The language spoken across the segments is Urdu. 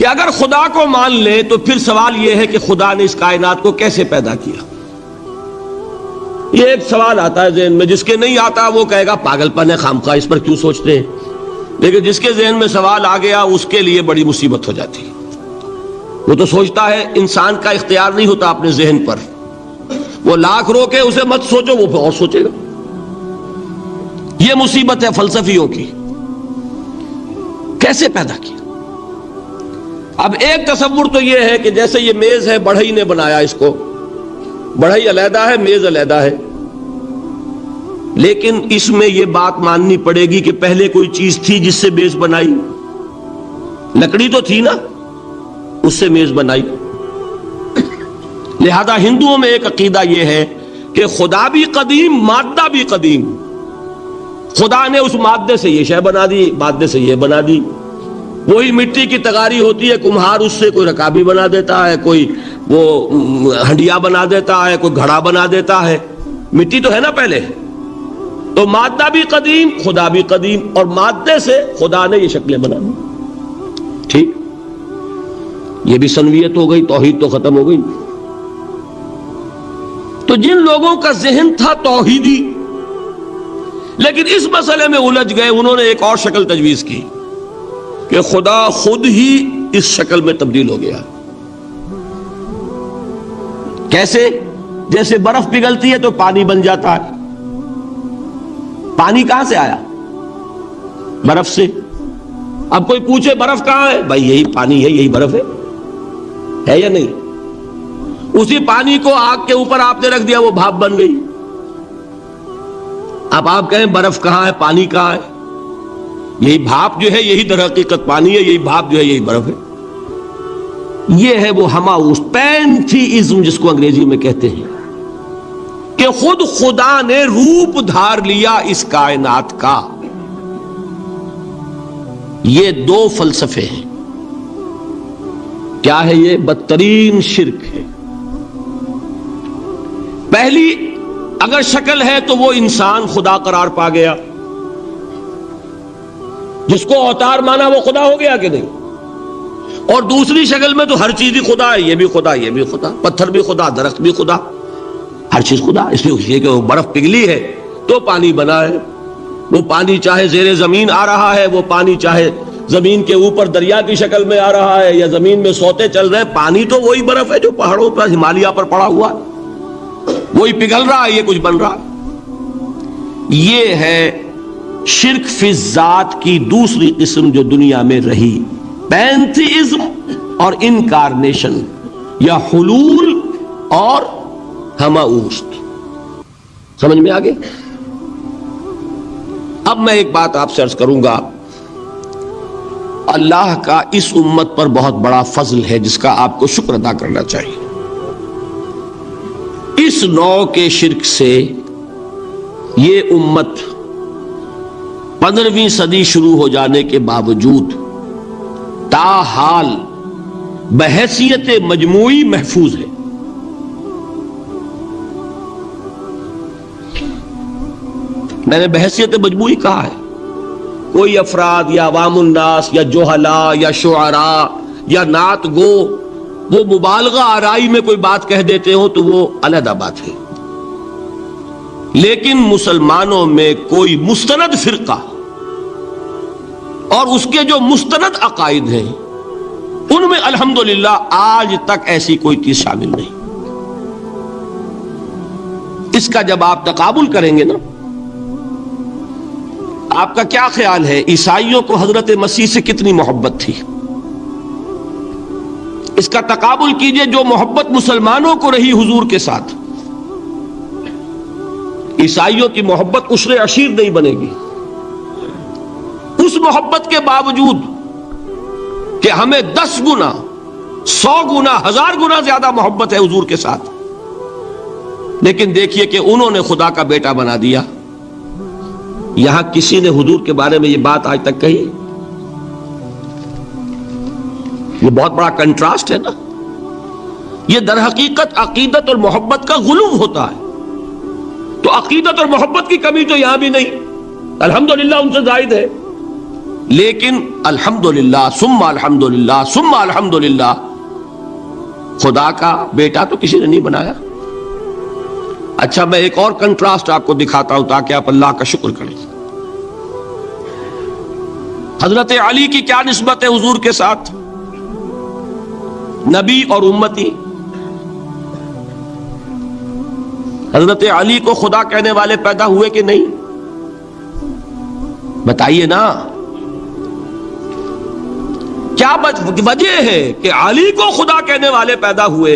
کہ اگر خدا کو مان لے تو پھر سوال یہ ہے کہ خدا نے اس کائنات کو کیسے پیدا کیا. یہ ایک سوال آتا ہے ذہن میں، جس کے نہیں آتا وہ کہے گا پاگل پن ہے، خامخواہ اس پر کیوں سوچتے ہیں. لیکن جس کے ذہن میں سوال آ گیا اس کے لیے بڑی مصیبت ہو جاتی ہے. وہ تو سوچتا ہے، انسان کا اختیار نہیں ہوتا اپنے ذہن پر. وہ لاکھ روکے اسے مت سوچو، وہ اور سوچے گا. یہ مصیبت ہے فلسفیوں کی. کیسے پیدا کیا؟ اب ایک تصور تو یہ ہے کہ جیسے یہ میز ہے، بڑھئی نے بنایا اس کو، بڑھئی علیحدہ ہے، میز علیحدہ ہے. لیکن اس میں یہ بات ماننی پڑے گی کہ پہلے کوئی چیز تھی جس سے میز بنائی. لکڑی تو تھی نا، اس سے میز بنائی. لہذا ہندوؤں میں ایک عقیدہ یہ ہے کہ خدا بھی قدیم، مادہ بھی قدیم. خدا نے اس مادے سے یہ شے بنا دی، مادے سے یہ بنا دی. وہی مٹی کی تغاری ہوتی ہے، کمہار اس سے کوئی رکابی بنا دیتا ہے، کوئی وہ ہنڈیا بنا دیتا ہے، کوئی گھڑا بنا دیتا ہے. مٹی تو ہے نا پہلے. تو مادہ بھی قدیم، خدا بھی قدیم، اور مادے سے خدا نے یہ شکلیں بنا دی. ٹھیک، یہ بھی سنویت ہو گئی، توحید تو ختم ہو گئی. تو جن لوگوں کا ذہن تھا توحیدی لیکن اس مسئلے میں الجھ گئے، انہوں نے ایک اور شکل تجویز کی کہ خدا خود ہی اس شکل میں تبدیل ہو گیا. کیسے؟ جیسے برف پگھلتی ہے تو پانی بن جاتا ہے. پانی کہاں سے آیا؟ برف سے. اب کوئی پوچھے برف کہاں ہے؟ بھائی یہی پانی ہے، یہی برف ہے یا نہیں؟ اسی پانی کو آگ کے اوپر آپ نے رکھ دیا، وہ بھاپ بن گئی. اب آپ کہیں برف کہاں ہے، پانی کہاں ہے؟ یہی بھاپ جو ہے یہی در حقیقت پانی ہے، یہی بھاپ جو ہے یہی برف ہے. یہ ہے وہ ہماؤس پینتھیزم جس کو انگریزی میں کہتے ہیں، کہ خود خدا نے روپ دھار لیا اس کائنات کا. یہ دو فلسفے ہیں. کیا ہے یہ؟ بدترین شرک ہے. پہلی اگر شکل ہے تو وہ انسان خدا قرار پا گیا، جس کو اوتار مانا وہ خدا ہو گیا کہ نہیں. اور دوسری شکل میں تو ہر چیز ہی خدا ہے، یہ بھی خدا، یہ بھی خدا، پتھر بھی خدا، درخت بھی خدا، ہر چیز خدا. اس لیے کہ وہ برف پگھلی ہے تو پانی بنا ہے. وہ پانی چاہے زیر زمین آ رہا ہے، وہ پانی چاہے زمین کے اوپر دریا کی شکل میں آ رہا ہے یا زمین میں سوتے چل رہے ہیں، پانی تو وہی برف ہے جو پہاڑوں پر ہمالیہ پر پڑا ہوا ہے. وہی پگھل رہا ہے، یہ کچھ بن رہا ہے. یہ ہے شرک فی الذات کی دوسری قسم جو دنیا میں رہی، پینتھیزم اور انکارنیشن، یا حلول اور ہماؤست. سمجھ میں آگے؟ اب میں ایک بات آپ سے عرض کروں گا. اللہ کا اس امت پر بہت بڑا فضل ہے جس کا آپ کو شکر ادا کرنا چاہیے. اس نوع کے شرک سے یہ امت 15ویں صدی شروع ہو جانے کے باوجود تاحال بحیثیت مجموعی محفوظ ہے. میں نے بحیثیت مجموعی کہا ہے. کوئی افراد یا عوام الناس یا جوہلاء یا شعراء یا نعت گو وہ مبالغہ آرائی میں کوئی بات کہہ دیتے ہو تو وہ علیحدہ بات ہے. لیکن مسلمانوں میں کوئی مستند فرقہ اور اس کے جو مستند عقائد ہیں ان میں الحمدللہ آج تک ایسی کوئی چیز شامل نہیں. اس کا جب آپ تقابل کریں گے نا، آپ کا کیا خیال ہے عیسائیوں کو حضرت مسیح سے کتنی محبت تھی؟ اس کا تقابل کیجئے جو محبت مسلمانوں کو رہی حضور کے ساتھ. عیسائیوں کی محبت عشر عشیر نہیں بنے گی. اس محبت کے باوجود کہ ہمیں 10 گنا 100 گنا 1000 گنا زیادہ محبت ہے حضور کے ساتھ، لیکن دیکھیے کہ انہوں نے خدا کا بیٹا بنا دیا. یہاں کسی نے حضور کے بارے میں یہ بات آج تک کہی؟ یہ بہت بڑا کنٹراسٹ ہے نا. یہ در حقیقت عقیدت اور محبت کا غلو ہوتا ہے. تو عقیدت اور محبت کی کمی تو یہاں بھی نہیں، الحمدللہ ان سے زائد ہے. لیکن الحمدللہ ثم الحمدللہ ثم الحمدللہ خدا کا بیٹا تو کسی نے نہیں بنایا. اچھا میں ایک اور کنٹراسٹ آپ کو دکھاتا ہوں تاکہ آپ اللہ کا شکر کریں. حضرت علی کی کیا نسبت ہے حضور کے ساتھ؟ نبی اور امتی. حضرت علی کو خدا کہنے والے پیدا ہوئے کہ نہیں؟ بتائیے نا. کیا وجہ ہے کہ علی کو خدا کہنے والے پیدا ہوئے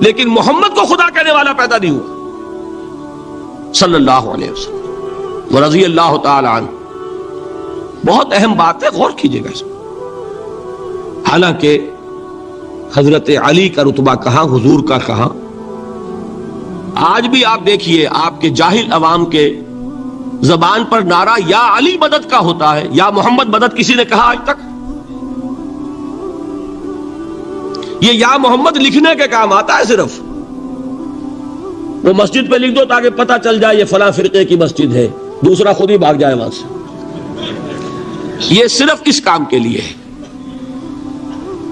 لیکن محمد کو خدا کہنے والا پیدا نہیں ہوا صلی اللہ علیہ وسلم ورضی اللہ تعالی عنہ؟ بہت اہم بات ہے، غور کیجئے گا اس میں. حالانکہ حضرت علی کا رتبہ کہاں، حضور کا کہاں. آج بھی آپ دیکھیے آپ کے جاہل عوام کے زبان پر نعرہ یا علی مدد کا ہوتا ہے، یا محمد مدد کسی نے کہا آج تک؟ یہ یا محمد لکھنے کے کام آتا ہے صرف. وہ مسجد پہ لکھ دو تاکہ پتہ چل جائے یہ فلاں فرقے کی مسجد ہے، دوسرا خود ہی بھاگ جائے وہاں سے. یہ صرف اس کام کے لیے ہے.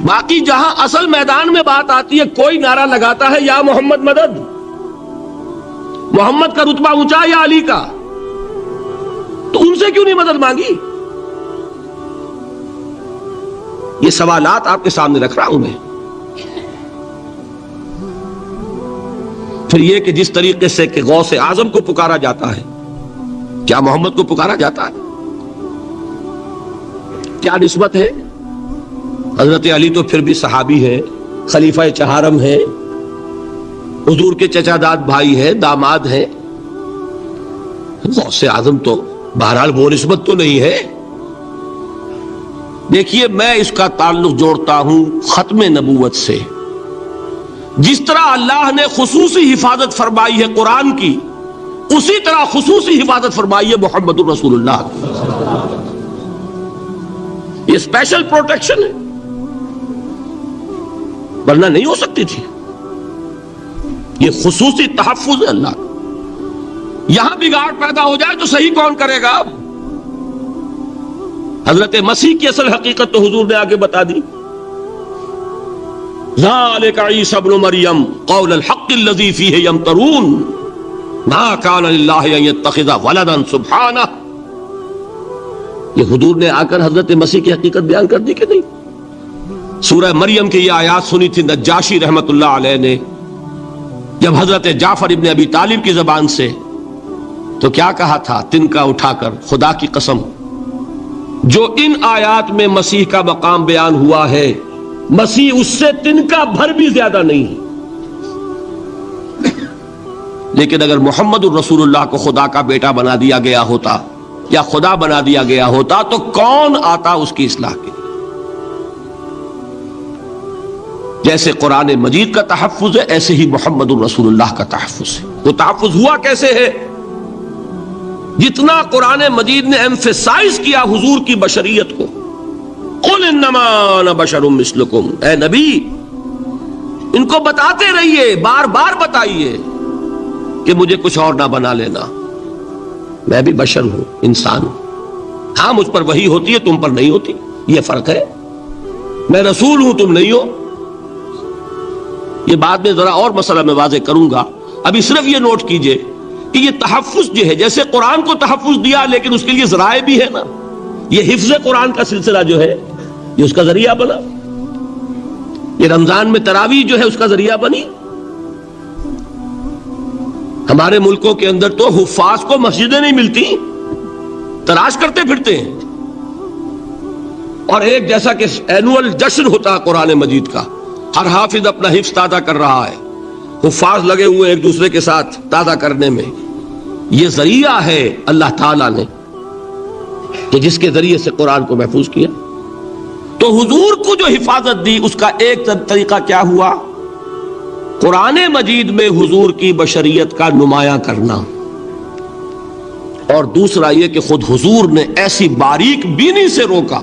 باقی جہاں اصل میدان میں بات آتی ہے کوئی نعرہ لگاتا ہے یا محمد مدد. محمد کا رتبہ اونچا یا علی کا؟ تو ان سے کیوں نہیں مدد مانگی؟ یہ سوالات آپ کے سامنے رکھ رہا ہوں میں. پھر یہ کہ جس طریقے سے کہ غوث اعظم کو پکارا جاتا ہے، کیا محمد کو پکارا جاتا ہے؟ کیا نسبت ہے؟ حضرت علی تو پھر بھی صحابی ہے، خلیفہ چہارم ہے، حضور کے چچا داد بھائی ہے، داماد ہے. غوث اعظم تو بہرحال وہ نسبت تو نہیں ہے. دیکھیے میں اس کا تعلق جوڑتا ہوں ختم نبوت سے. جس طرح اللہ نے خصوصی حفاظت فرمائی ہے قرآن کی، اسی طرح خصوصی حفاظت فرمائی ہے محمد رسول اللہ. یہ اسپیشل پروٹیکشن ہے، ورنہ نہیں ہو سکتی تھی. یہ خصوصی تحفظ ہے اللہ کا. یہاں بگاڑ پیدا ہو جائے تو صحیح کون کرے گا؟ اب حضرت مسیح کی اصل حقیقت تو حضور نے آگے بتا دی. ذالک عیسی ابن مریم قول الحق الذی فیہ یمترون ما کان للہ ان یتخذ ولدا سبحانہ. یہ حضور نے آ کر حضرت مسیح کی حقیقت بیان کر دی کہ نہیں؟ سورہ مریم کی یہ آیات سنی تھی نجاشی رحمت اللہ علیہ نے جب حضرت جعفر ابن ابی طالب کی زبان سے، تو کیا کہا تھا تنکا اٹھا کر، خدا کی قسم جو ان آیات میں مسیح کا مقام بیان ہوا ہے، مسیح اس سے تنکا بھر بھی زیادہ نہیں ہے. لیکن اگر محمد الرسول اللہ کو خدا کا بیٹا بنا دیا گیا ہوتا یا خدا بنا دیا گیا ہوتا تو کون آتا اس کی اصلاح کے لیے؟ جیسے قرآن مجید کا تحفظ ہے ایسے ہی محمد الرسول اللہ کا تحفظ ہے. وہ تحفظ ہوا کیسے ہے؟ جتنا قرآن مجید نے ایمفیسائز کیا حضور کی بشریت کو، قل انما انا بشر مثلکم، اے نبی ان کو بتاتے رہیے، بار بار بتائیے کہ مجھے کچھ اور نہ بنا لینا، میں بھی بشر ہوں، انسان ہوں. ہاں مجھ پر وحی ہوتی ہے، تم پر نہیں ہوتی، یہ فرق ہے. میں رسول ہوں، تم نہیں ہو. یہ بعد میں ذرا اور مسئلہ میں واضح کروں گا. ابھی صرف یہ نوٹ کیجئے کہ یہ تحفظ جو ہے، جیسے قرآن کو تحفظ دیا لیکن اس کے لیے ذرائع بھی ہے نا. یہ حفظ قرآن کا سلسلہ جو ہے یہ اس کا ذریعہ بنا. یہ رمضان میں تراویح جو ہے اس کا ذریعہ بنی. ہمارے ملکوں کے اندر تو حفاظ کو مسجدیں نہیں ملتی، تلاش کرتے پھرتے ہیں. اور ایک جیسا کہ اینول جشن ہوتا ہے قرآن مجید کا، ہر حافظ اپنا حفظ تازہ کر رہا ہے، حفاظ لگے ہوئے ایک دوسرے کے ساتھ تازہ کرنے میں. یہ ذریعہ ہے اللہ تعالیٰ نے کہ جس کے ذریعے سے قرآن کو محفوظ کیا. تو حضور کو جو حفاظت دی اس کا ایک طریقہ کیا ہوا؟ قرآن مجید میں حضور کی بشریت کا نمایاں کرنا، اور دوسرا یہ کہ خود حضور نے ایسی باریک بینی سے روکا.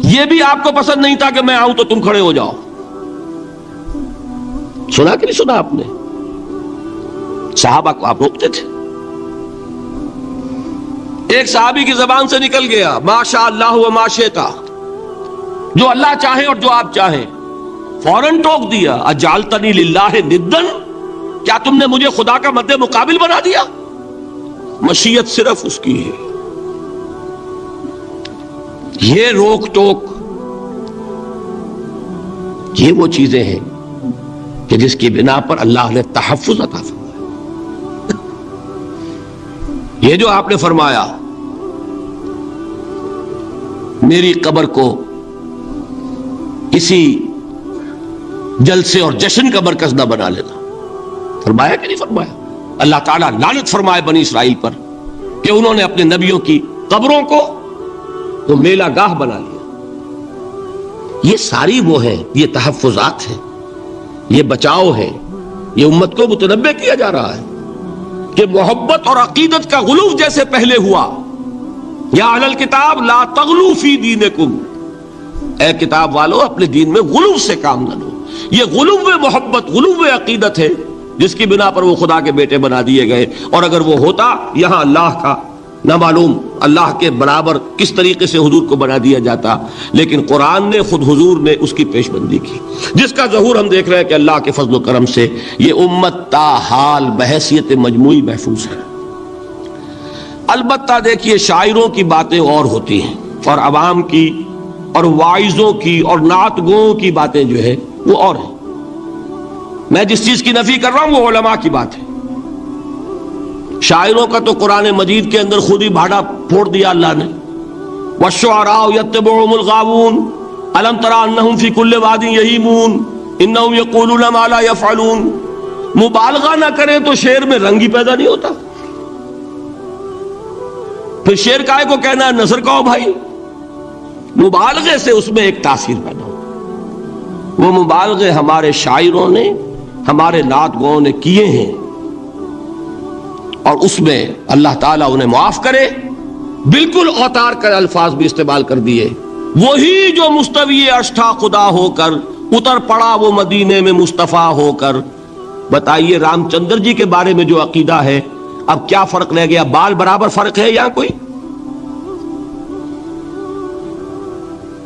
یہ بھی آپ کو پسند نہیں تھا کہ میں آؤں تو تم کھڑے ہو جاؤ. سنا کہ نہیں سنا آپ نے؟ صحابہ کو آپ روکتے تھے. ایک صحابی کی زبان سے نکل گیا ما شاء اللہ و ما شئتا، جو اللہ چاہے اور جو آپ چاہیں، فوراً ٹوک دیا اجعلتنی للہ ندن، کیا تم نے مجھے خدا کا مد مقابل بنا دیا؟ مشیت صرف اس کی ہے۔ یہ روک ٹوک، یہ وہ چیزیں ہیں کہ جس کی بنا پر اللہ نے تحفظ عطا فرمایا۔ یہ جو آپ نے فرمایا میری قبر کو کسی جلسے اور جشن کا مرکز نہ بنا لینا، فرمایا کہ نہیں فرمایا؟ اللہ تعالیٰ لعنت فرمائے بنی اسرائیل پر کہ انہوں نے اپنے نبیوں کی قبروں کو تو میلہ گاہ بنا لیا۔ یہ ساری وہ ہیں، یہ تحفظات ہیں، یہ بچاؤ ہے، یہ امت کو متنبہ کیا جا رہا ہے کہ محبت اور عقیدت کا غلو جیسے پہلے ہوا، یا اہل الکتاب لا تغلو فی دینکم، اے کتاب والو اپنے دین میں غلو سے کام نہ لو۔ یہ غلو محبت، غلو عقیدت ہے جس کی بنا پر وہ خدا کے بیٹے بنا دیے گئے، اور اگر وہ ہوتا یہاں اللہ کا نہ معلوم اللہ کے برابر کس طریقے سے حضور کو بنا دیا جاتا، لیکن قرآن نے خود حضور نے اس کی پیش بندی کی، جس کا ظہور ہم دیکھ رہے ہیں کہ اللہ کے فضل و کرم سے یہ امت تا حال بحیثیت مجموعی محفوظ ہے۔ البتہ دیکھیے شاعروں کی باتیں اور ہوتی ہیں، اور عوام کی اور واعظوں کی اور نعت گوؤں کی باتیں جو ہے وہ اور ہیں۔ میں جس چیز کی نفی کر رہا ہوں وہ علماء کی بات ہے۔ شاعروں کا تو قرآن مجید کے اندر خود ہی بھاڑا پھوڑ دیا اللہ نے، والشعراء یتبعهم الغاوون الم تر انہم فی کل واد یہیمون انہم یقولون ما لا یفعلون۔ مبالغہ نہ کریں تو شعر میں رنگ ہی پیدا نہیں ہوتا، پھر شعر کائے کو کہنا ہے نثر کہو بھائی، مبالغے سے اس میں ایک تاثیر پیدا ہوتا۔ وہ مبالغے ہمارے شاعروں نے، ہمارے نعت گوؤں نے کیے ہیں، اور اس میں اللہ تعالیٰ انہیں معاف کرے بالکل اوتار کر الفاظ بھی استعمال کر دیے۔ وہی جو مستوی عرش تھا خدا ہو کر، اتر پڑا وہ مدینے میں مصطفیٰ ہو کر۔ بتائیے رام چندر جی کے بارے میں جو عقیدہ ہے، اب کیا فرق رہ گیا؟ بال برابر فرق ہے یہاں کوئی؟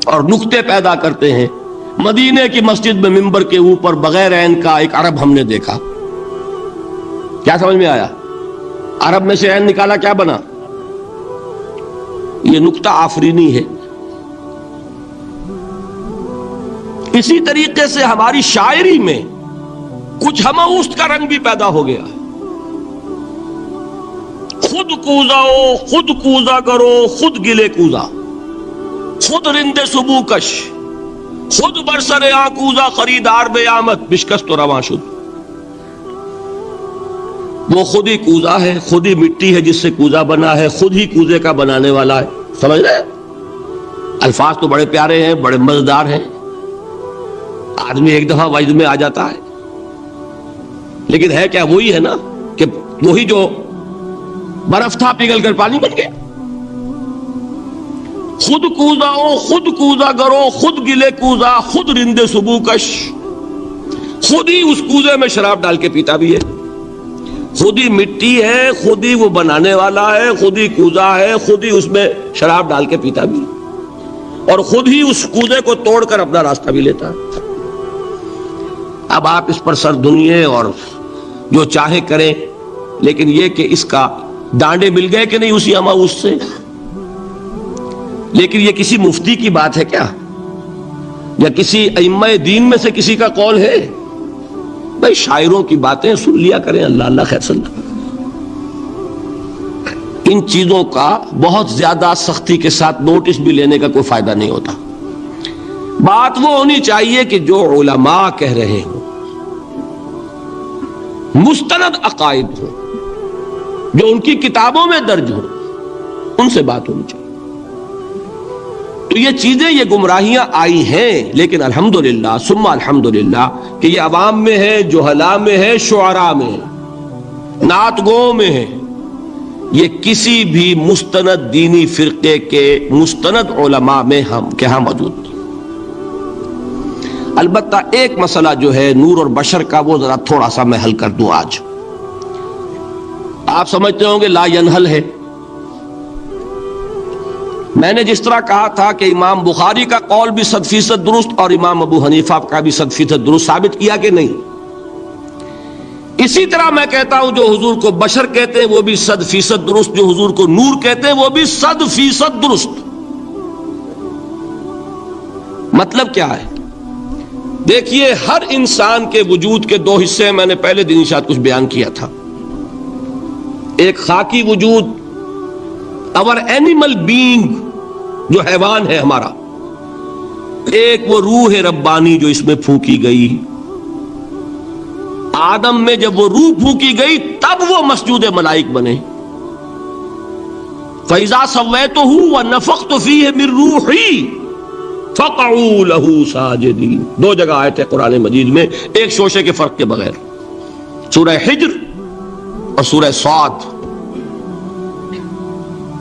اور نقطے پیدا کرتے ہیں۔ مدینے کی مسجد میں منبر کے اوپر بغیر عین کا ایک عرب ہم نے دیکھا، کیا سمجھ میں آیا؟ عرب میں سے عین نکالا، کیا بنا؟ یہ نقطہ آفرینی ہے۔ اسی طریقے سے ہماری شاعری میں کچھ ہمہ کا رنگ بھی پیدا ہو گیا ہے۔ خود کوزاؤ، خود کوزا کرو، خود گلے کوزا، خود رندے صبو کش، خود برسر آکوزا خریدار بے آمد بشکست و رواں شد۔ وہ خود ہی کوزا ہے، خود ہی مٹی ہے جس سے کوزا بنا ہے، خود ہی کوزے کا بنانے والا ہے۔ سمجھ رہے؟ الفاظ تو بڑے پیارے ہیں، بڑے مزیدار ہیں، آدمی ایک دفعہ وجد میں آ جاتا ہے، لیکن ہے کیا؟ وہی ہے نا کہ وہی جو برف تھا پگھل کر پانی بن گیا۔ خود کوزاؤ، خود کوزا کرو، خود گلے کوزا، خود رندے صبو کش، خود ہی اس کوزے میں شراب ڈال کے پیتا بھی ہے، خود ہی مٹی ہے، خود ہی وہ بنانے والا ہے، خود ہی کوزا ہے، خود ہی اس میں شراب ڈال کے پیتا بھی، اور خود ہی اس کوزے کو توڑ کر اپنا راستہ بھی لیتا ہے۔ اب آپ اس پر سر دنیے اور جو چاہے کریں، لیکن یہ کہ اس کا ڈانڈے مل گئے کہ نہیں اسی اماؤس سے؟ لیکن یہ کسی مفتی کی بات ہے کیا؟ یا کسی ائمہ دین میں سے کسی کا قول ہے؟ بھائی شاعروں کی باتیں سن لیا کریں، اللہ اللہ خیر صلی اللہ۔ ان چیزوں کا بہت زیادہ سختی کے ساتھ نوٹس بھی لینے کا کوئی فائدہ نہیں ہوتا۔ بات وہ ہونی چاہیے کہ جو علماء کہہ رہے ہوں، مستند عقائد ہوں، جو ان کی کتابوں میں درج ہوں، ان سے بات ہونی چاہیے۔ تو یہ چیزیں، یہ گمراہیاں آئی ہیں، لیکن الحمدللہ ثم الحمدللہ کہ یہ عوام میں ہے، جہلاء میں ہے، شعراء میں ہے، نعت گوؤں میں ہے، یہ کسی بھی مستند دینی فرقے کے مستند علماء میں ہم کے ہاں موجود نہیں۔ البتہ ایک مسئلہ جو ہے نور اور بشر کا، وہ ذرا تھوڑا سا میں حل کر دوں آج۔ آپ سمجھتے ہوں گے لا ینحل ہے، میں نے جس طرح کہا تھا کہ امام بخاری کا قول بھی 100% درست اور امام ابو حنیفہ کا بھی 100% درست ثابت کیا کہ نہیں، اسی طرح میں کہتا ہوں جو حضور کو بشر کہتے ہیں وہ بھی 100% درست، جو حضور کو نور کہتے ہیں وہ بھی 100% درست۔ مطلب کیا ہے؟ دیکھیے، ہر انسان کے وجود کے دو حصے ہیں، میں نے پہلے دن شاید کچھ بیان کیا تھا۔ ایک خاکی وجود، اور اینیمل بینگ جو حیوان ہے ہمارا، ایک وہ روح ربانی جو اس میں پھونکی گئی۔ آدم میں جب وہ روح پھونکی گئی تب وہ مسجود ملائک بنے۔ فَإِذَا سَوَّيْتُهُ وَنَفَخْتُ فِيهِ مِن رُوحِي فَقَعُوا لَهُ سَاجِدِينَ۔ دو جگہ آیت ہے قرآن مجید میں ایک شوشے کے فرق کے بغیر، سورہ حجر اور سورہ صاد۔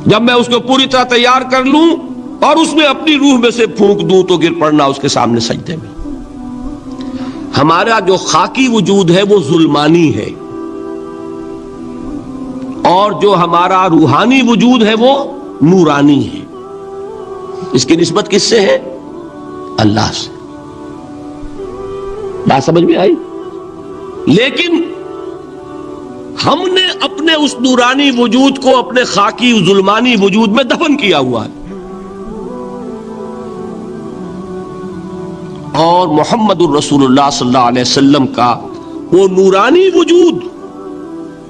جب میں اس کو پوری طرح تیار کر لوں اور اس میں اپنی روح میں سے پھونک دوں تو گر پڑنا اس کے سامنے سجدے میں۔ ہمارا جو خاکی وجود ہے وہ ظلمانی ہے، اور جو ہمارا روحانی وجود ہے وہ نورانی ہے۔ اس کی نسبت کس سے ہے؟ اللہ سے۔ بات سمجھ میں آئی؟ لیکن ہم نے اپنے اس نورانی وجود کو اپنے خاکی ظلمانی وجود میں دفن کیا ہوا ہے، اور محمد الرسول اللہ صلی اللہ علیہ وسلم کا وہ نورانی وجود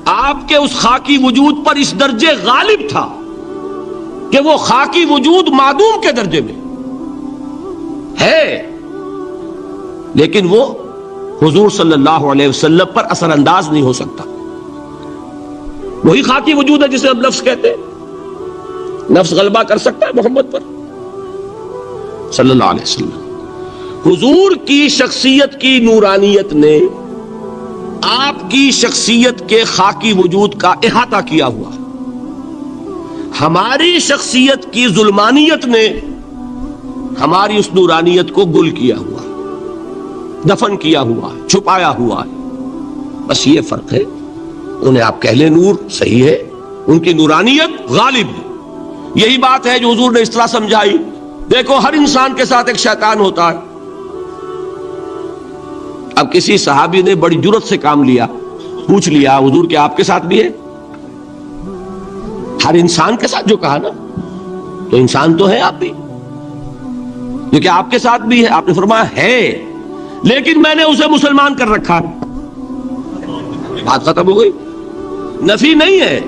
آپ کے اس خاکی وجود پر اس درجے غالب تھا کہ وہ خاکی وجود معدوم کے درجے میں ہے، لیکن وہ حضور صلی اللہ علیہ وسلم پر اثر انداز نہیں ہو سکتا۔ وہی خاکی وجود ہے جسے ہم نفس کہتے ہیں، نفس غلبہ کر سکتا ہے محمد پر صلی اللہ علیہ وسلم۔ حضور کی شخصیت کی نورانیت نے آپ کی شخصیت کے خاکی وجود کا احاطہ کیا ہوا، ہماری شخصیت کی ظلمانیت نے ہماری اس نورانیت کو گل کیا ہوا، دفن کیا ہوا، چھپایا ہوا ہے۔ بس یہ فرق ہے۔ انہیں آپ کہہ لیں نور، صحیح ہے، ان کی نورانیت غالب ہے۔ یہی بات ہے جو حضور نے اس طرح سمجھائی۔ دیکھو، ہر انسان کے ساتھ ایک شیطان ہوتا ہے۔ اب کسی صحابی نے بڑی جرت سے کام لیا، پوچھ لیا حضور کیا آپ کے ساتھ بھی ہے؟ ہر انسان کے ساتھ جو کہا نا، تو انسان تو ہے آپ بھی، جو کہ آپ کے ساتھ بھی ہے۔ آپ نے فرمایا ہے، لیکن میں نے اسے مسلمان کر رکھا۔ بات ختم ہو گئی۔ نفی نہیں ہے،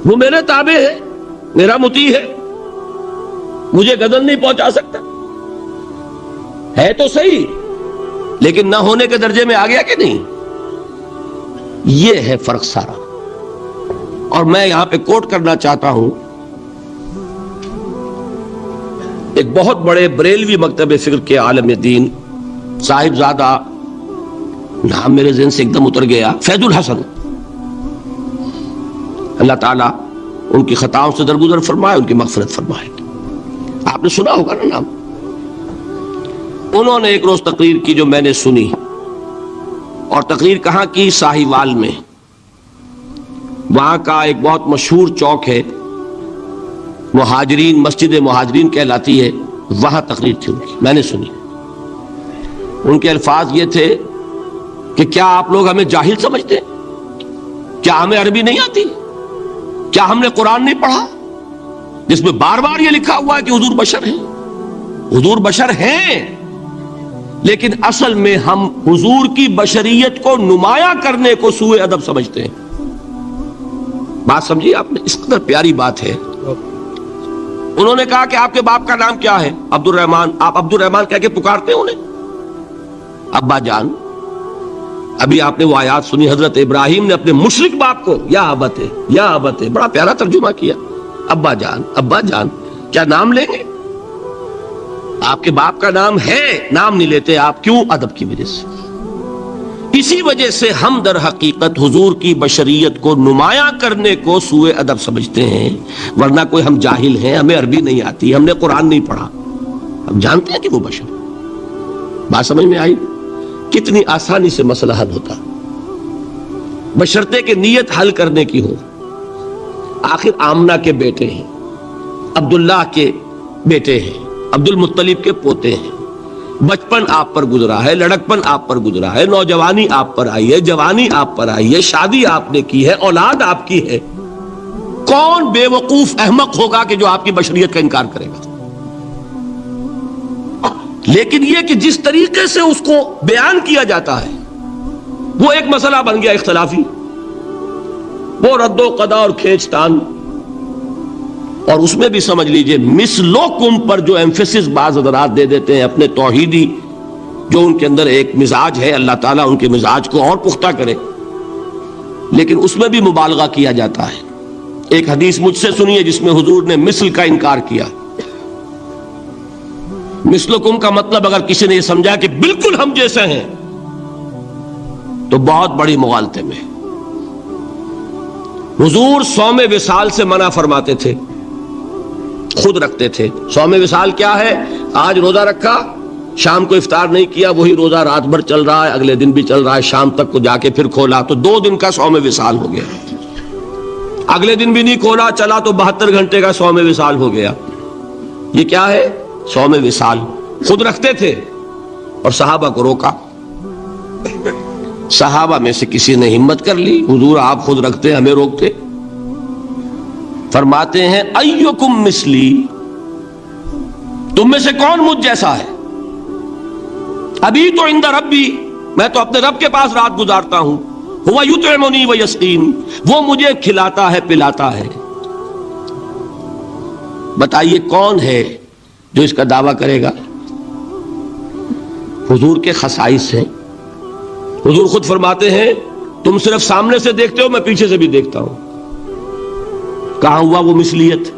وہ میرے تابع ہے، میرا مطیع ہے، مجھے گدن نہیں پہنچا سکتا، ہے تو صحیح، لیکن نہ ہونے کے درجے میں آ گیا کہ نہیں؟ یہ ہے فرق سارا۔ اور میں یہاں پہ کوٹ کرنا چاہتا ہوں ایک بہت بڑے بریلوی مکتب فکر کے عالم دین، صاحب زادہ، نام میرے ذہن سے ایک دم اتر گیا، فیض الحسن، اللہ تعالیٰ ان کی خطاؤں سے درگزر فرمائے، ان کی مغفرت فرمائے۔ آپ نے سنا ہوگا نا نام۔ انہوں نے ایک روز تقریر کی جو میں نے سنی، اور تقریر کہاں کی؟ ساہیوال میں۔ وہاں کا ایک بہت مشہور چوک ہے، مہاجرین، مسجد مہاجرین کہلاتی ہے، وہاں تقریر تھی ان کی، میں نے سنی۔ ان کے الفاظ یہ تھے کہ کیا آپ لوگ ہمیں جاہل سمجھتے ہیں؟ کیا ہمیں عربی نہیں آتی؟ کیا ہم نے قرآن نہیں پڑھا جس میں بار بار یہ لکھا ہوا ہے کہ حضور بشر ہیں؟ حضور بشر ہیں، لیکن اصل میں ہم حضور کی بشریت کو نمایاں کرنے کو سوء ادب سمجھتے ہیں۔ بات سمجھیے آپ نے، اس قدر پیاری بات ہے۔ انہوں نے کہا کہ آپ کے باپ کا نام کیا ہے؟ عبد الرحمن۔ آپ عبد الرحمن کہہ کے پکارتے ہیں انہیں؟ ابا جان۔ ابھی آپ نے وہ آیات سنی، حضرت ابراہیم نے اپنے مشرک باپ کو یا ابت، یا ابت، بڑا پیارا ترجمہ کیا، ابا جان، ابا جان۔ کیا نام لیں گے؟ آپ کے باپ کا نام ہے، نام نہیں لیتے آپ، کیوں؟ ادب کی وجہ سے۔ اسی وجہ سے ہم در حقیقت حضور کی بشریت کو نمایاں کرنے کو سوء ادب سمجھتے ہیں، ورنہ کوئی ہم جاہل ہیں، ہمیں عربی نہیں آتی، ہم نے قرآن نہیں پڑھا، ہم جانتے ہیں کہ وہ بشر۔ بات سمجھ میں آئی؟ کتنی آسانی سے مسئلہ حل ہوتا، بشرطے کہ نیت حل کرنے کی ہو۔ آخر آمنہ کے بیٹے ہیں، عبداللہ کے بیٹے ہیں، عبد المطلب کے پوتے ہیں، بچپن آپ پر گزرا ہے، لڑکپن آپ پر گزرا ہے، نوجوانی آپ پر آئی ہے، جوانی آپ پر آئی ہے، شادی آپ نے کی ہے، اولاد آپ کی ہے، کون بے وقوف احمق ہوگا کہ جو آپ کی بشریت کا انکار کرے گا؟ لیکن یہ کہ جس طریقے سے اس کو بیان کیا جاتا ہے وہ ایک مسئلہ بن گیا اختلافی، وہ رد و قضا اور کھینچ تان، اور اس میں بھی سمجھ لیجئے مثلکم پر جو ایمفیسس بعض حضرات دے دیتے ہیں اپنے توحیدی جو ان کے اندر ایک مزاج ہے، اللہ تعالیٰ ان کے مزاج کو اور پختہ کرے، لیکن اس میں بھی مبالغہ کیا جاتا ہے۔ ایک حدیث مجھ سے سنیے جس میں حضور نے مثل کا انکار کیا۔ مثلکم کا مطلب اگر کسی نے یہ سمجھا کہ بالکل ہم جیسے ہیں تو بہت بڑی مغالطے میں۔ حضور صوم وصال سے منع فرماتے تھے، خود رکھتے تھے۔ صوم وصال کیا ہے؟ آج روزہ رکھا، شام کو افطار نہیں کیا، وہی روزہ رات بھر چل رہا ہے، اگلے دن بھی چل رہا ہے، شام تک کو جا کے پھر کھولا تو 2 دن کا صوم وصال ہو گیا۔ اگلے دن بھی نہیں کھولا، چلا تو 72 گھنٹے کا صوم وصال ہو گیا۔ یہ کیا ہے؟ صوم وصال۔ خود رکھتے تھے اور صحابہ کو روکا۔ صحابہ میں سے کسی نے ہمت کر لی، حضور آپ خود رکھتے ہمیں روکتے؟ فرماتے ہیں ایکم مثلی، تم میں سے کون مجھ جیسا ہے؟ ابھی تو عند ربی، میں تو اپنے رب کے پاس رات گزارتا ہوں، ہوا یطعمنی ویسقین، وہ مجھے کھلاتا ہے پلاتا ہے۔ بتائیے کون ہے جو اس کا دعویٰ کرے گا؟ حضور کے خصائص ہیں۔ حضور خود فرماتے ہیں تم صرف سامنے سے دیکھتے ہو، میں پیچھے سے بھی دیکھتا ہوں۔ کہاں ہوا وہ مثلیت؟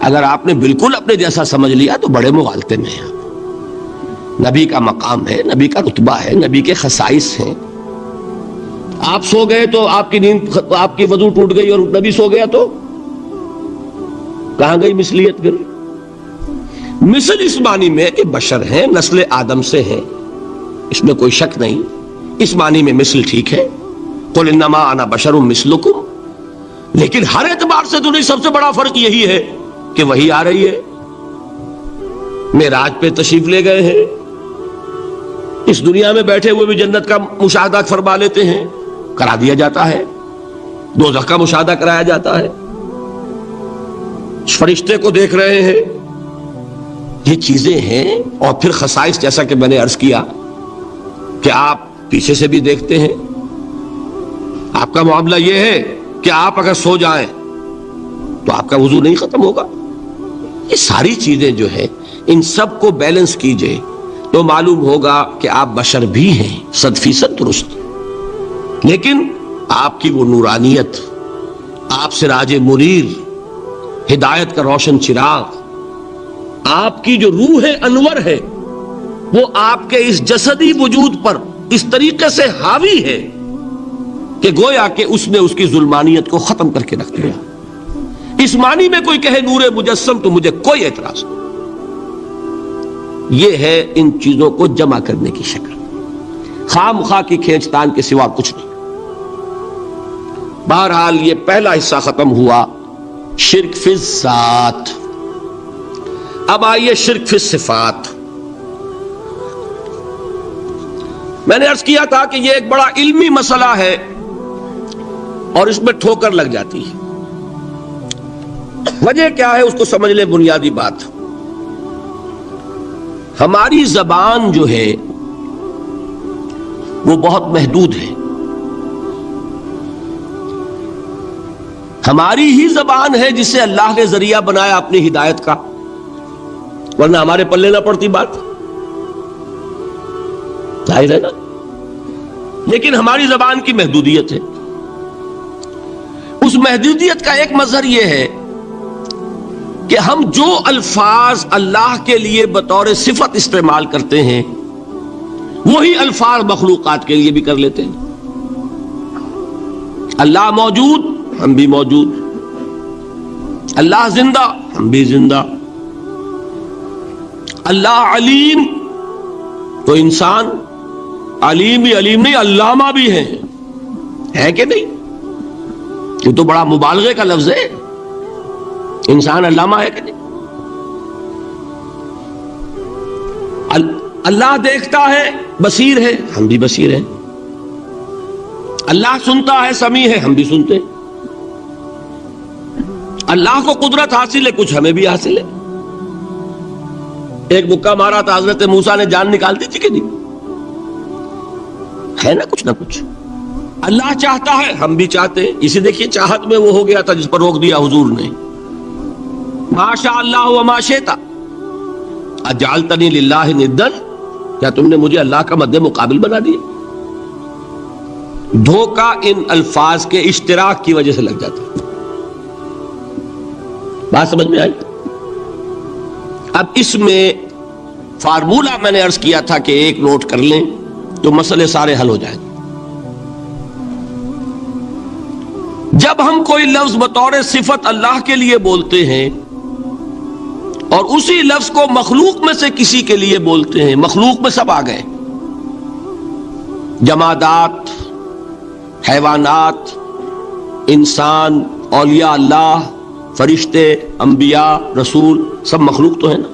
اگر آپ نے بالکل اپنے جیسا سمجھ لیا تو بڑے مغالطے میں ہیں۔ نبی کا مقام ہے، نبی کا رتبہ ہے، نبی کے خصائص ہیں۔ آپ سو گئے تو آپ کی نیند، آپ کی وضو ٹوٹ گئی اور نبی سو گیا تو کہاں گئی مثلیت؟ پھر مثل اس معنی میں کہ بشر ہیں، نسل آدم سے ہیں، اس میں کوئی شک نہیں، اس معنی میں مثل ٹھیک ہے، قل انما انا بشر مثلکم، لیکن ہر اعتبار سے تو نہیں۔ سب سے بڑا فرق یہی ہے کہ وہی آ رہی ہے، معراج پہ تشریف لے گئے ہیں، اس دنیا میں بیٹھے ہوئے بھی جنت کا مشاہدہ فرما لیتے ہیں، کرا دیا جاتا ہے، دوزخ کا مشاہدہ کرایا جاتا ہے، فرشتے کو دیکھ رہے ہیں۔ یہ چیزیں ہیں، اور پھر خصائص جیسا کہ میں نے عرض کیا کہ آپ پیچھے سے بھی دیکھتے ہیں۔ آپ کا معاملہ یہ ہے کہ آپ اگر سو جائیں تو آپ کا وضو نہیں ختم ہوگا۔ یہ ساری چیزیں جو ہے ان سب کو بیلنس کیجئے تو معلوم ہوگا کہ آپ بشر بھی ہیں 100% درست، لیکن آپ کی وہ نورانیت، آپ سراج منیر، ہدایت کا روشن چراغ، آپ کی جو روح انور ہے وہ آپ کے اس جسدی وجود پر اس طریقے سے حاوی ہے کہ گویا کہ اس نے اس کی ظلمانیت کو ختم کر کے رکھ دیا۔ اس معنی میں کوئی کہے نور مجسم تو مجھے کوئی اعتراض نہیں۔ یہ ہے ان چیزوں کو جمع کرنے کی شکل، خام خواہ کی کھینچتان کے سوا کچھ نہیں۔ بہرحال یہ پہلا حصہ ختم ہوا، شرک فی الذات۔ اب آئیے شرک فی الصفات۔ میں نے عرض کیا تھا کہ یہ ایک بڑا علمی مسئلہ ہے اور اس میں ٹھوکر لگ جاتی ہے۔ وجہ کیا ہے اس کو سمجھ لیں۔ بنیادی بات، ہماری زبان جو ہے وہ بہت محدود ہے۔ ہماری ہی زبان ہے جسے اللہ نے ذریعہ بنایا اپنی ہدایت کا، ورنہ ہمارے پلے نہ پڑتی بات، ظاہر ہے نا۔ لیکن ہماری زبان کی محدودیت ہے۔ اس محدودیت کا ایک مظہر یہ ہے کہ ہم جو الفاظ اللہ کے لیے بطور صفت استعمال کرتے ہیں وہی الفاظ مخلوقات کے لیے بھی کر لیتے ہیں۔ اللہ موجود، ہم بھی موجود، اللہ زندہ، ہم بھی زندہ، اللہ علیم، تو انسان علیم بھی علیم نہیں، علامہ بھی ہے کہ نہیں؟ یہ تو بڑا مبالغے کا لفظ ہے۔ انسان علامہ ہے کہ نہیں؟ اللہ دیکھتا ہے، بصیر ہے، ہم بھی بصیر ہیں۔ اللہ سنتا ہے، سمیع ہے، ہم بھی سنتے ہیں۔ اللہ کو قدرت حاصل ہے، کچھ ہمیں بھی حاصل ہے۔ ایک مکہ مارا تھا حضرت موسیٰ نے، جان نکال دی تھی کہ نہیں؟ ہے نا کچھ نہ کچھ۔ اللہ چاہتا ہے، ہم بھی چاہتے ہیں۔ اسے دیکھیے چاہت میں وہ ہو گیا تھا جس پر روک دیا حضور نے، ما شاء اللہ وما شئت اجعلتنی للہ ندا، کیا تم نے مجھے اللہ کا مد مقابل بنا دیا؟ دھوکہ ان الفاظ کے اشتراک کی وجہ سے لگ جاتا ہے۔ بات سمجھ میں آئی؟ اب اس میں فارمولہ میں نے عرض کیا تھا کہ ایک نوٹ کر لیں تو مسئلے سارے حل ہو جائیں۔ جب ہم کوئی لفظ بطور صفت اللہ کے لیے بولتے ہیں اور اسی لفظ کو مخلوق میں سے کسی کے لیے بولتے ہیں، مخلوق میں سب آ گئے، جمادات، حیوانات، انسان، اولیاء اللہ، فرشتے، انبیاء، رسول، سب مخلوق تو ہے نا؟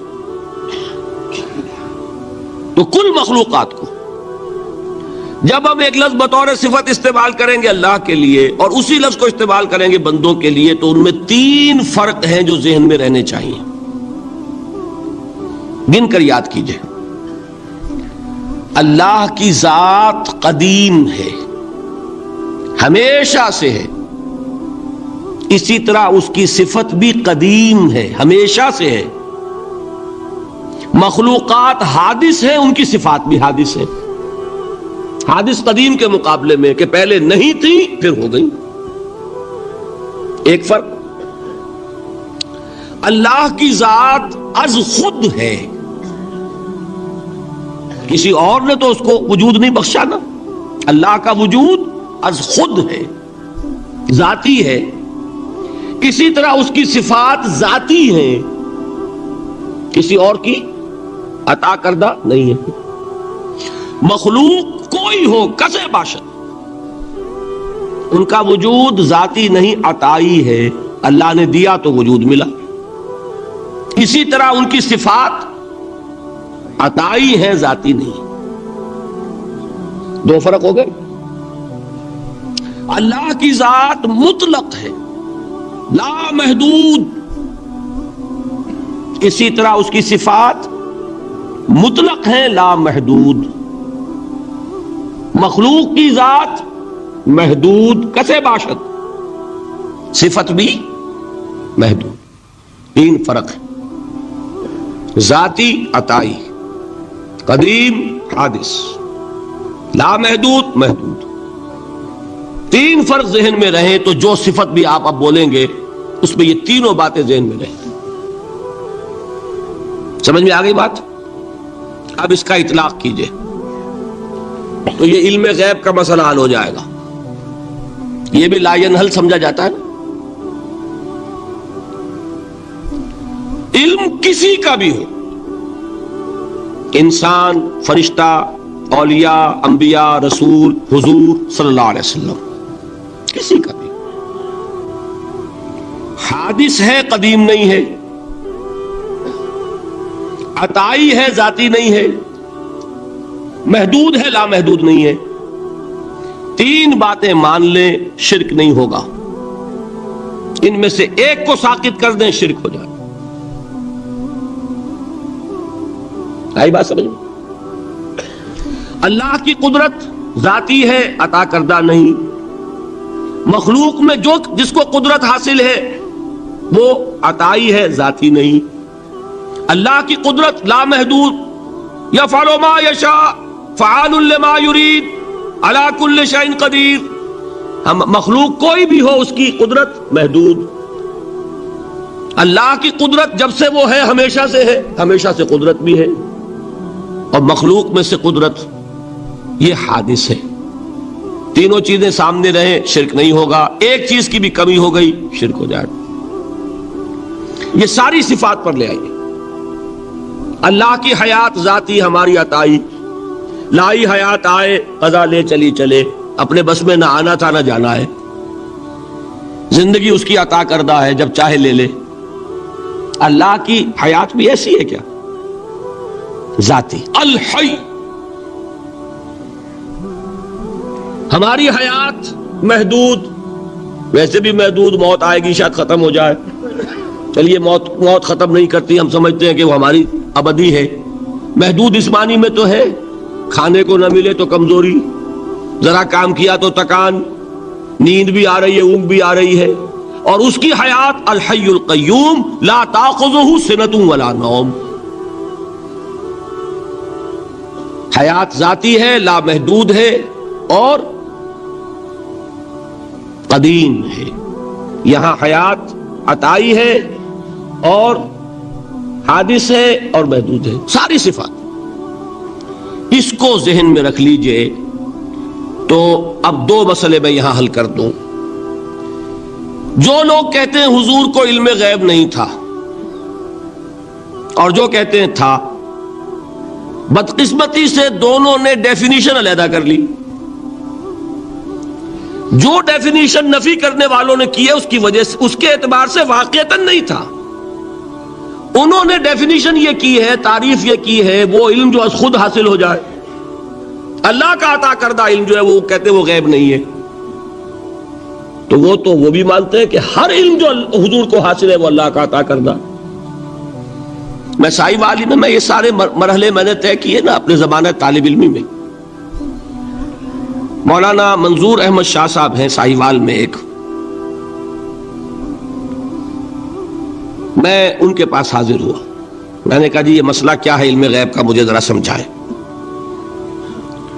تو کل مخلوقات کو جب ہم ایک لفظ بطور صفت استعمال کریں گے اللہ کے لیے اور اسی لفظ کو استعمال کریں گے بندوں کے لیے، تو ان میں 3 فرق ہیں جو ذہن میں رہنے چاہیے، گن کر یاد کیجئے۔ اللہ کی ذات قدیم ہے، ہمیشہ سے ہے، اسی طرح اس کی صفت بھی قدیم ہے، ہمیشہ سے ہے۔ مخلوقات حادث ہیں، ان کی صفات بھی حادث ہیں۔ حادث قدیم کے مقابلے میں کہ پہلے نہیں تھی پھر ہو گئی۔ ایک فرق، اللہ کی ذات از خود ہے، کسی اور نے تو اس کو وجود نہیں بخشا نا، اللہ کا وجود از خود ہے، ذاتی ہے۔ اسی طرح اس کی صفات ذاتی ہیں، کسی اور کی عطا کردہ نہیں ہے۔ مخلوق کوئی ہو کسے باشد، ان کا وجود ذاتی نہیں عطائی ہے، اللہ نے دیا تو وجود ملا۔ اسی طرح ان کی صفات عطائی ہیں، ذاتی نہیں۔ 2 فرق ہو گئے۔ اللہ کی ذات مطلق ہے، لا محدود، اسی طرح اس کی صفات مطلق ہیں، لا محدود۔ مخلوق کی ذات محدود کسے باشد، صفت بھی محدود۔ 3 فرق ہے، ذاتی عطائی، قدیم حادث، لا محدود محدود۔ 3 فرق ذہن میں رہیں تو جو صفت بھی آپ اب بولیں گے اس میں یہ تینوں باتیں ذہن میں رہیں۔ سمجھ میں آ گئی بات؟ اب اس کا اطلاق کیجئے تو یہ علم غیب کا مسئلہ حل ہو جائے گا۔ یہ بھی لا ینحل سمجھا جاتا ہے نا۔ علم کسی کا بھی ہو، انسان، فرشتہ، اولیاء، انبیاء، رسول، حضور صلی اللہ علیہ وسلم، کسی کا بھی حادث ہے، قدیم نہیں ہے، عطائی ہے، ذاتی نہیں ہے، محدود ہے، لا محدود نہیں ہے۔ 3 باتیں مان لیں، شرک نہیں ہوگا۔ ان میں سے ایک کو ساقط کر دیں، شرک ہو جائے۔ آئی بات سمجھ میں؟ اللہ کی قدرت ذاتی ہے، عطا کردہ نہیں۔ مخلوق میں جس کو قدرت حاصل ہے وہ عطائی ہے، ذاتی نہیں۔ اللہ کی قدرت لا محدود، یفعل ما یشاء فعال لما یرید علی کل شیء قدیر۔ ہم مخلوق کوئی بھی ہو اس کی قدرت محدود۔ اللہ کی قدرت جب سے وہ ہے ہمیشہ سے ہے، ہمیشہ سے قدرت بھی ہے، اور مخلوق میں سے قدرت یہ حادث ہے۔ تینوں چیزیں سامنے رہیں، شرک نہیں ہوگا۔ ایک چیز کی بھی کمی ہو گئی، شرک ہو جائے۔ یہ ساری صفات پر لے آئیے۔ اللہ کی حیات ذاتی، ہماری عطائی، لائی حیات آئے، قضا لے چلی چلے، اپنے بس میں نہ آنا تھا نہ جانا ہے۔ زندگی اس کی عطا کردہ ہے، جب چاہے لے لے۔ اللہ کی حیات بھی ایسی ہے کیا؟ ذاتی الحی. ہماری حیات محدود، ویسے بھی محدود، موت آئے گی شاید ختم ہو جائے. چلیے موت ختم نہیں کرتی، ہم سمجھتے ہیں کہ وہ ہماری ابدی ہے. محدود جسمانی میں تو ہے، کھانے کو نہ ملے تو کمزوری، ذرا کام کیا تو تکان، نیند بھی آ رہی ہے، اونگ بھی آ رہی ہے. اور اس کی حیات الحی القیوم لا تاخذہ سنۃ ولا نوم. حیات ذاتی ہے، لامحدود ہے اور قدیم ہے. یہاں حیات عطائی ہے اور حادث ہے اور محدود ہے، ساری صفات. اس کو ذہن میں رکھ لیجئے. تو اب دو مسئلے میں یہاں حل کر دوں. جو لوگ کہتے ہیں حضور کو علم غیب نہیں تھا، اور جو کہتے ہیں تھا، بدقسمتی سے دونوں نے ڈیفینیشن علیحدہ کر لی. جو ڈیفینیشن نفی کرنے والوں نے کی ہے اس کی وجہ سے، اس کے اعتبار سے واقعتاً نہیں تھا. انہوں نے ڈیفینیشن یہ کی ہے، تعریف یہ کی ہے، وہ علم جو خود حاصل ہو جائے. اللہ کا عطا کردہ علم جو ہے وہ کہتے ہیں وہ غیب نہیں ہے. تو وہ بھی مانتے ہیں کہ ہر علم جو حضور کو حاصل ہے وہ اللہ کا عطا کردہ. میں سائی والی میں یہ سارے مرحلے میں نے طے کیے نا اپنے زمانہ طالب علمی میں. مولانا منظور احمد شاہ صاحب ہیں سائی وال میں ایک، میں ان کے پاس حاضر ہوا. میں نے کہا جی یہ مسئلہ کیا ہے علم غیب کا، مجھے ذرا سمجھائیں.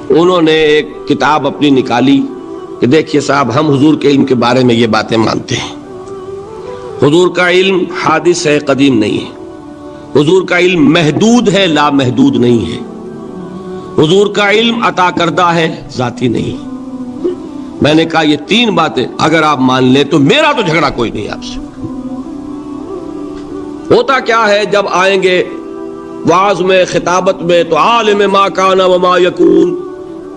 انہوں نے ایک کتاب اپنی نکالی کہ دیکھیے صاحب، ہم حضور کے علم کے بارے میں یہ باتیں مانتے ہیں. حضور کا علم حادث ہے، قدیم نہیں ہے. حضور کا علم محدود ہے، لامحدود نہیں ہے. حضور کا علم عطا کردہ ہے، ذاتی نہیں. میں نے کہا یہ تین باتیں اگر آپ مان لیں تو میرا تو جھگڑا کوئی نہیں آپ سے. ہوتا کیا ہے جب آئیں گے وعظ میں، خطابت میں، تو عالم ما کان وما یکون،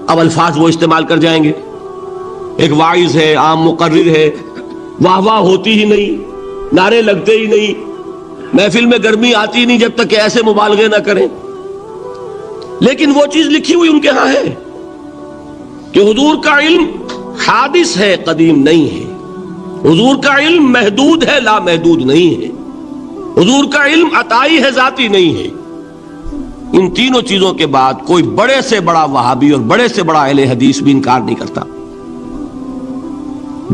اب الفاظ وہ استعمال کر جائیں گے. ایک واعظ ہے، عام مقرر ہے، واہ واہ ہوتی ہی نہیں، نعرے لگتے ہی نہیں، محفل میں گرمی آتی نہیں جب تک کہ ایسے مبالغے نہ کریں. لیکن وہ چیز لکھی ہوئی ان کے ہاں ہے کہ حضور کا علم حادث ہے، قدیم نہیں ہے. حضور کا علم محدود ہے، لامحدود نہیں ہے. حضور کا علم عطائی ہے، ذاتی نہیں ہے. ان تینوں چیزوں کے بعد کوئی بڑے سے بڑا وہابی اور بڑے سے بڑا اہل حدیث بھی انکار نہیں کرتا.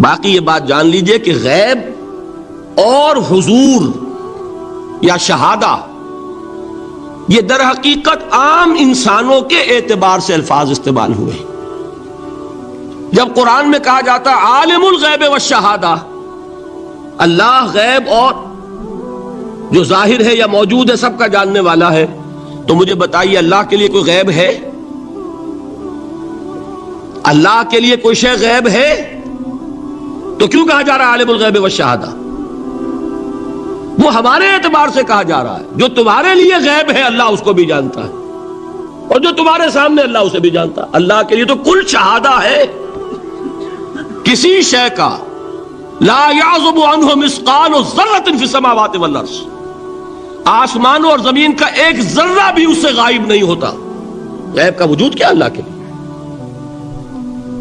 باقی یہ بات جان لیجئے کہ غیب اور حضور یا شہادہ یہ در حقیقت عام انسانوں کے اعتبار سے الفاظ استعمال ہوئے. جب قرآن میں کہا جاتا عالم الغیب والشہادہ، اللہ غیب اور جو ظاہر ہے یا موجود ہے سب کا جاننے والا ہے، تو مجھے بتائیے اللہ کے لیے کوئی غیب ہے؟ اللہ کے لیے کوئی شے غیب ہے؟ تو کیوں کہا جا رہا ہے عالم الغیب والشہادہ؟ وہ ہمارے اعتبار سے کہا جا رہا ہے. جو تمہارے لیے غیب ہے اللہ اس کو بھی جانتا ہے، اور جو تمہارے سامنے اللہ اسے بھی جانتا ہے. اللہ کے لیے تو کل شہادہ ہے. کسی شے کا لا یعزب عنہ مثقال ذرۃ فی السماوات والارض، آسمانوں اور زمین کا ایک ذرہ بھی اس سے غائب نہیں ہوتا. غیب کا وجود کیا اللہ کے لیے؟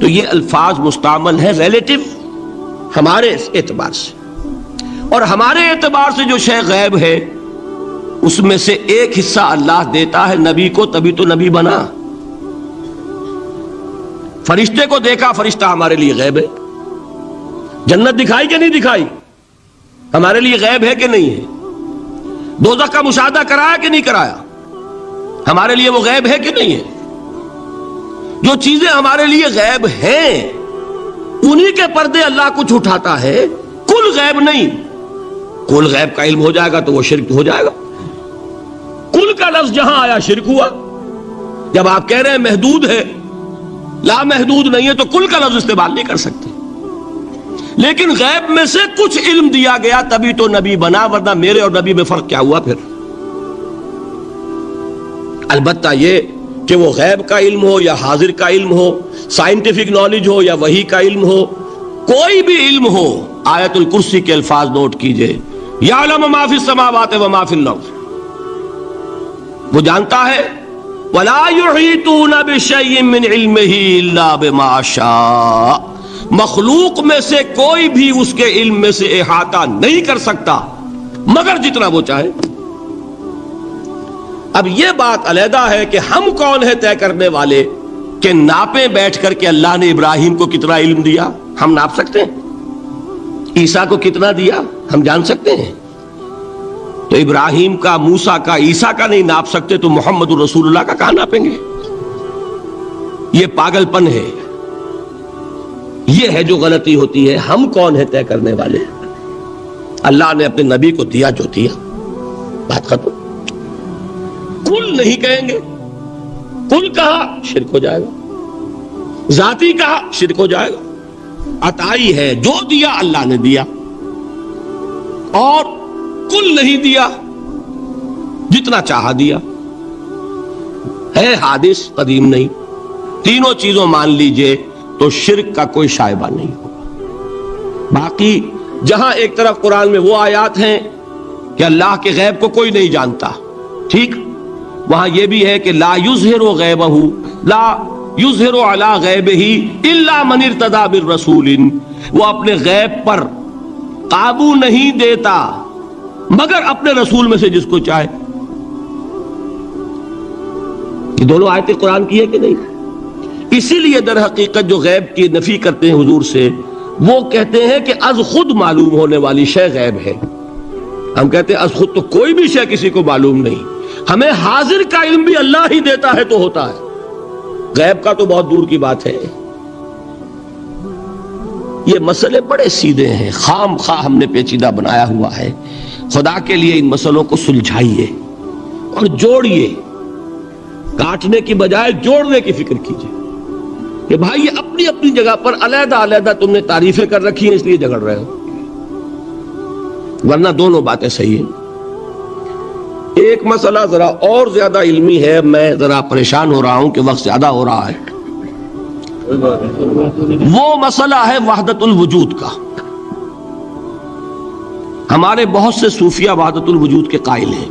تو یہ الفاظ مستعمل ہے ریلیٹو ہمارے اعتبار سے، اور ہمارے اعتبار سے جو شے غیب ہے اس میں سے ایک حصہ اللہ دیتا ہے نبی کو، تبھی تو نبی بنا. فرشتے کو دیکھا، فرشتہ ہمارے لیے غیب ہے. جنت دکھائی کہ نہیں دکھائی، ہمارے لیے غیب ہے کہ نہیں ہے. دوزخ کا مشاہدہ کرایا کہ نہیں کرایا، ہمارے لیے وہ غیب ہے کہ نہیں ہے. جو چیزیں ہمارے لیے غیب ہیں انہی کے پردے اللہ کچھ اٹھاتا ہے، کل غیب نہیں. کل غیب کا علم ہو جائے گا تو وہ شرک ہو جائے گا. کل کا لفظ جہاں آیا شرک ہوا. جب آپ کہہ رہے ہیں محدود ہے، لامحدود نہیں ہے، تو کل کا لفظ استعمال نہیں کر سکتے. لیکن غیب میں سے کچھ علم دیا گیا تبھی تو نبی بنا، ورنہ میرے اور نبی میں فرق کیا ہوا پھر؟ البتہ یہ کہ وہ غیب کا علم ہو یا حاضر کا علم ہو، سائنٹیفک نالج ہو یا وحی کا علم ہو، کوئی بھی علم ہو، آیت الکرسی کے الفاظ نوٹ کیجئے، یعلم ما فی السماوات و ما فی الارض، وہ جانتا ہے ولا یحیطون بشیء من علمہ الا بما شاء، مخلوق میں سے کوئی بھی اس کے علم میں سے احاطہ نہیں کر سکتا مگر جتنا وہ چاہے۔ اب یہ بات علیحدہ ہے کہ ہم کون ہیں طے کرنے والے کہ ناپیں بیٹھ کر کہ اللہ نے ابراہیم کو کتنا علم دیا، ہم ناپ سکتے ہیں؟ عیسیٰ کو کتنا دیا ہم جان سکتے ہیں؟ تو ابراہیم کا، موسیٰ کا، عیسیٰ کا نہیں ناپ سکتے تو محمد الرسول اللہ کا کہاں ناپیں گے؟ یہ پاگل پن ہے، یہ ہے جو غلطی ہوتی ہے۔ ہم کون ہیں طے کرنے والے؟ اللہ نے اپنے نبی کو دیا جو دیا، بات ختم۔ کل نہیں کہیں گے، کل کہا شرک ہو جائے گا، ذاتی کہا شرک ہو جائے گا۔ عطائی ہے، جو دیا اللہ نے دیا، اور کل نہیں دیا، جتنا چاہا دیا، ہے حادث قدیم نہیں۔ تینوں چیزوں مان لیجئے تو شرک کا کوئی شائبہ نہیں ہوگا۔ باقی جہاں ایک طرف قرآن میں وہ آیات ہیں کہ اللہ کے غیب کو کوئی نہیں جانتا، ٹھیک، وہاں یہ بھی ہے کہ لا یظہر غیبہ، لا یظہر علی غیبہ الا من ارتضی بالرسول، وہ اپنے غیب پر قابو نہیں دیتا مگر اپنے رسول میں سے جس کو چاہے۔ یہ دونوں آیتیں قرآن کی ہے کہ نہیں؟ اسی لیے در حقیقت جو غیب کی نفی کرتے ہیں حضور سے، وہ کہتے ہیں کہ از خود معلوم ہونے والی شے غیب ہے۔ ہم کہتے ہیں از خود تو کوئی بھی شے کسی کو معلوم نہیں، ہمیں حاضر کا علم بھی اللہ ہی دیتا ہے تو ہوتا ہے، غیب کا تو بہت دور کی بات ہے۔ یہ مسئلے بڑے سیدھے ہیں، خام خواہ ہم نے پیچیدہ بنایا ہوا ہے۔ خدا کے لیے ان مسئلوں کو سلجھائیے اور جوڑیے، کاٹنے کی بجائے جوڑنے کی فکر کیجیے کہ بھائی یہ اپنی اپنی جگہ پر علیحدہ علیحدہ تم نے تعریفیں کر رکھی ہیں اس لیے جھگڑ رہے ہو، ورنہ دونوں باتیں صحیح ہیں۔ ایک مسئلہ ذرا اور زیادہ علمی ہے، میں ذرا پریشان ہو رہا ہوں کہ وقت زیادہ ہو رہا ہے۔ وہ مسئلہ ہے وحدت الوجود کا۔ ہمارے بہت سے صوفیہ وحدت الوجود کے قائل ہیں،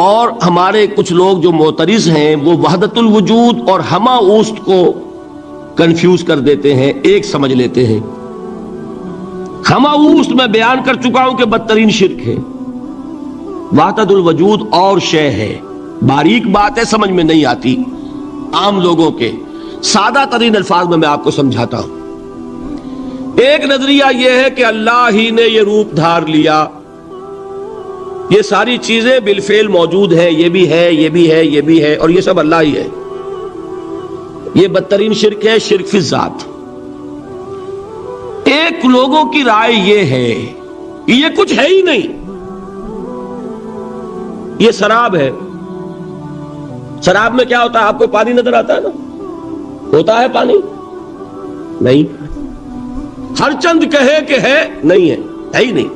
اور ہمارے کچھ لوگ جو معترض ہیں وہ وحدت الوجود اور ہمہ اوست کو کنفیوز کر دیتے ہیں، ایک سمجھ لیتے ہیں۔ ہمہ اوست میں بیان کر چکا ہوں کہ بدترین شرک ہے، وحدت الوجود اور شے ہے، باریک بات ہے، سمجھ میں نہیں آتی عام لوگوں کے، سادہ ترین الفاظ میں آپ کو سمجھاتا ہوں۔ ایک نظریہ یہ ہے کہ اللہ ہی نے یہ روپ دھار لیا، یہ ساری چیزیں بالفعل موجود ہیں، یہ بھی ہے، یہ بھی ہے، یہ بھی ہے، اور یہ سب اللہ ہی ہے۔ یہ بدترین شرک ہے، شرک فی الذات۔ ایک لوگوں کی رائے یہ ہے کہ یہ کچھ ہے ہی نہیں، یہ سراب ہے۔ سراب میں کیا ہوتا ہے؟ آپ کو پانی نظر آتا ہے نا؟ ہوتا ہے پانی؟ نہیں۔ ہر چند کہے کہ ہے، نہیں ہے، ہے ہی نہیں،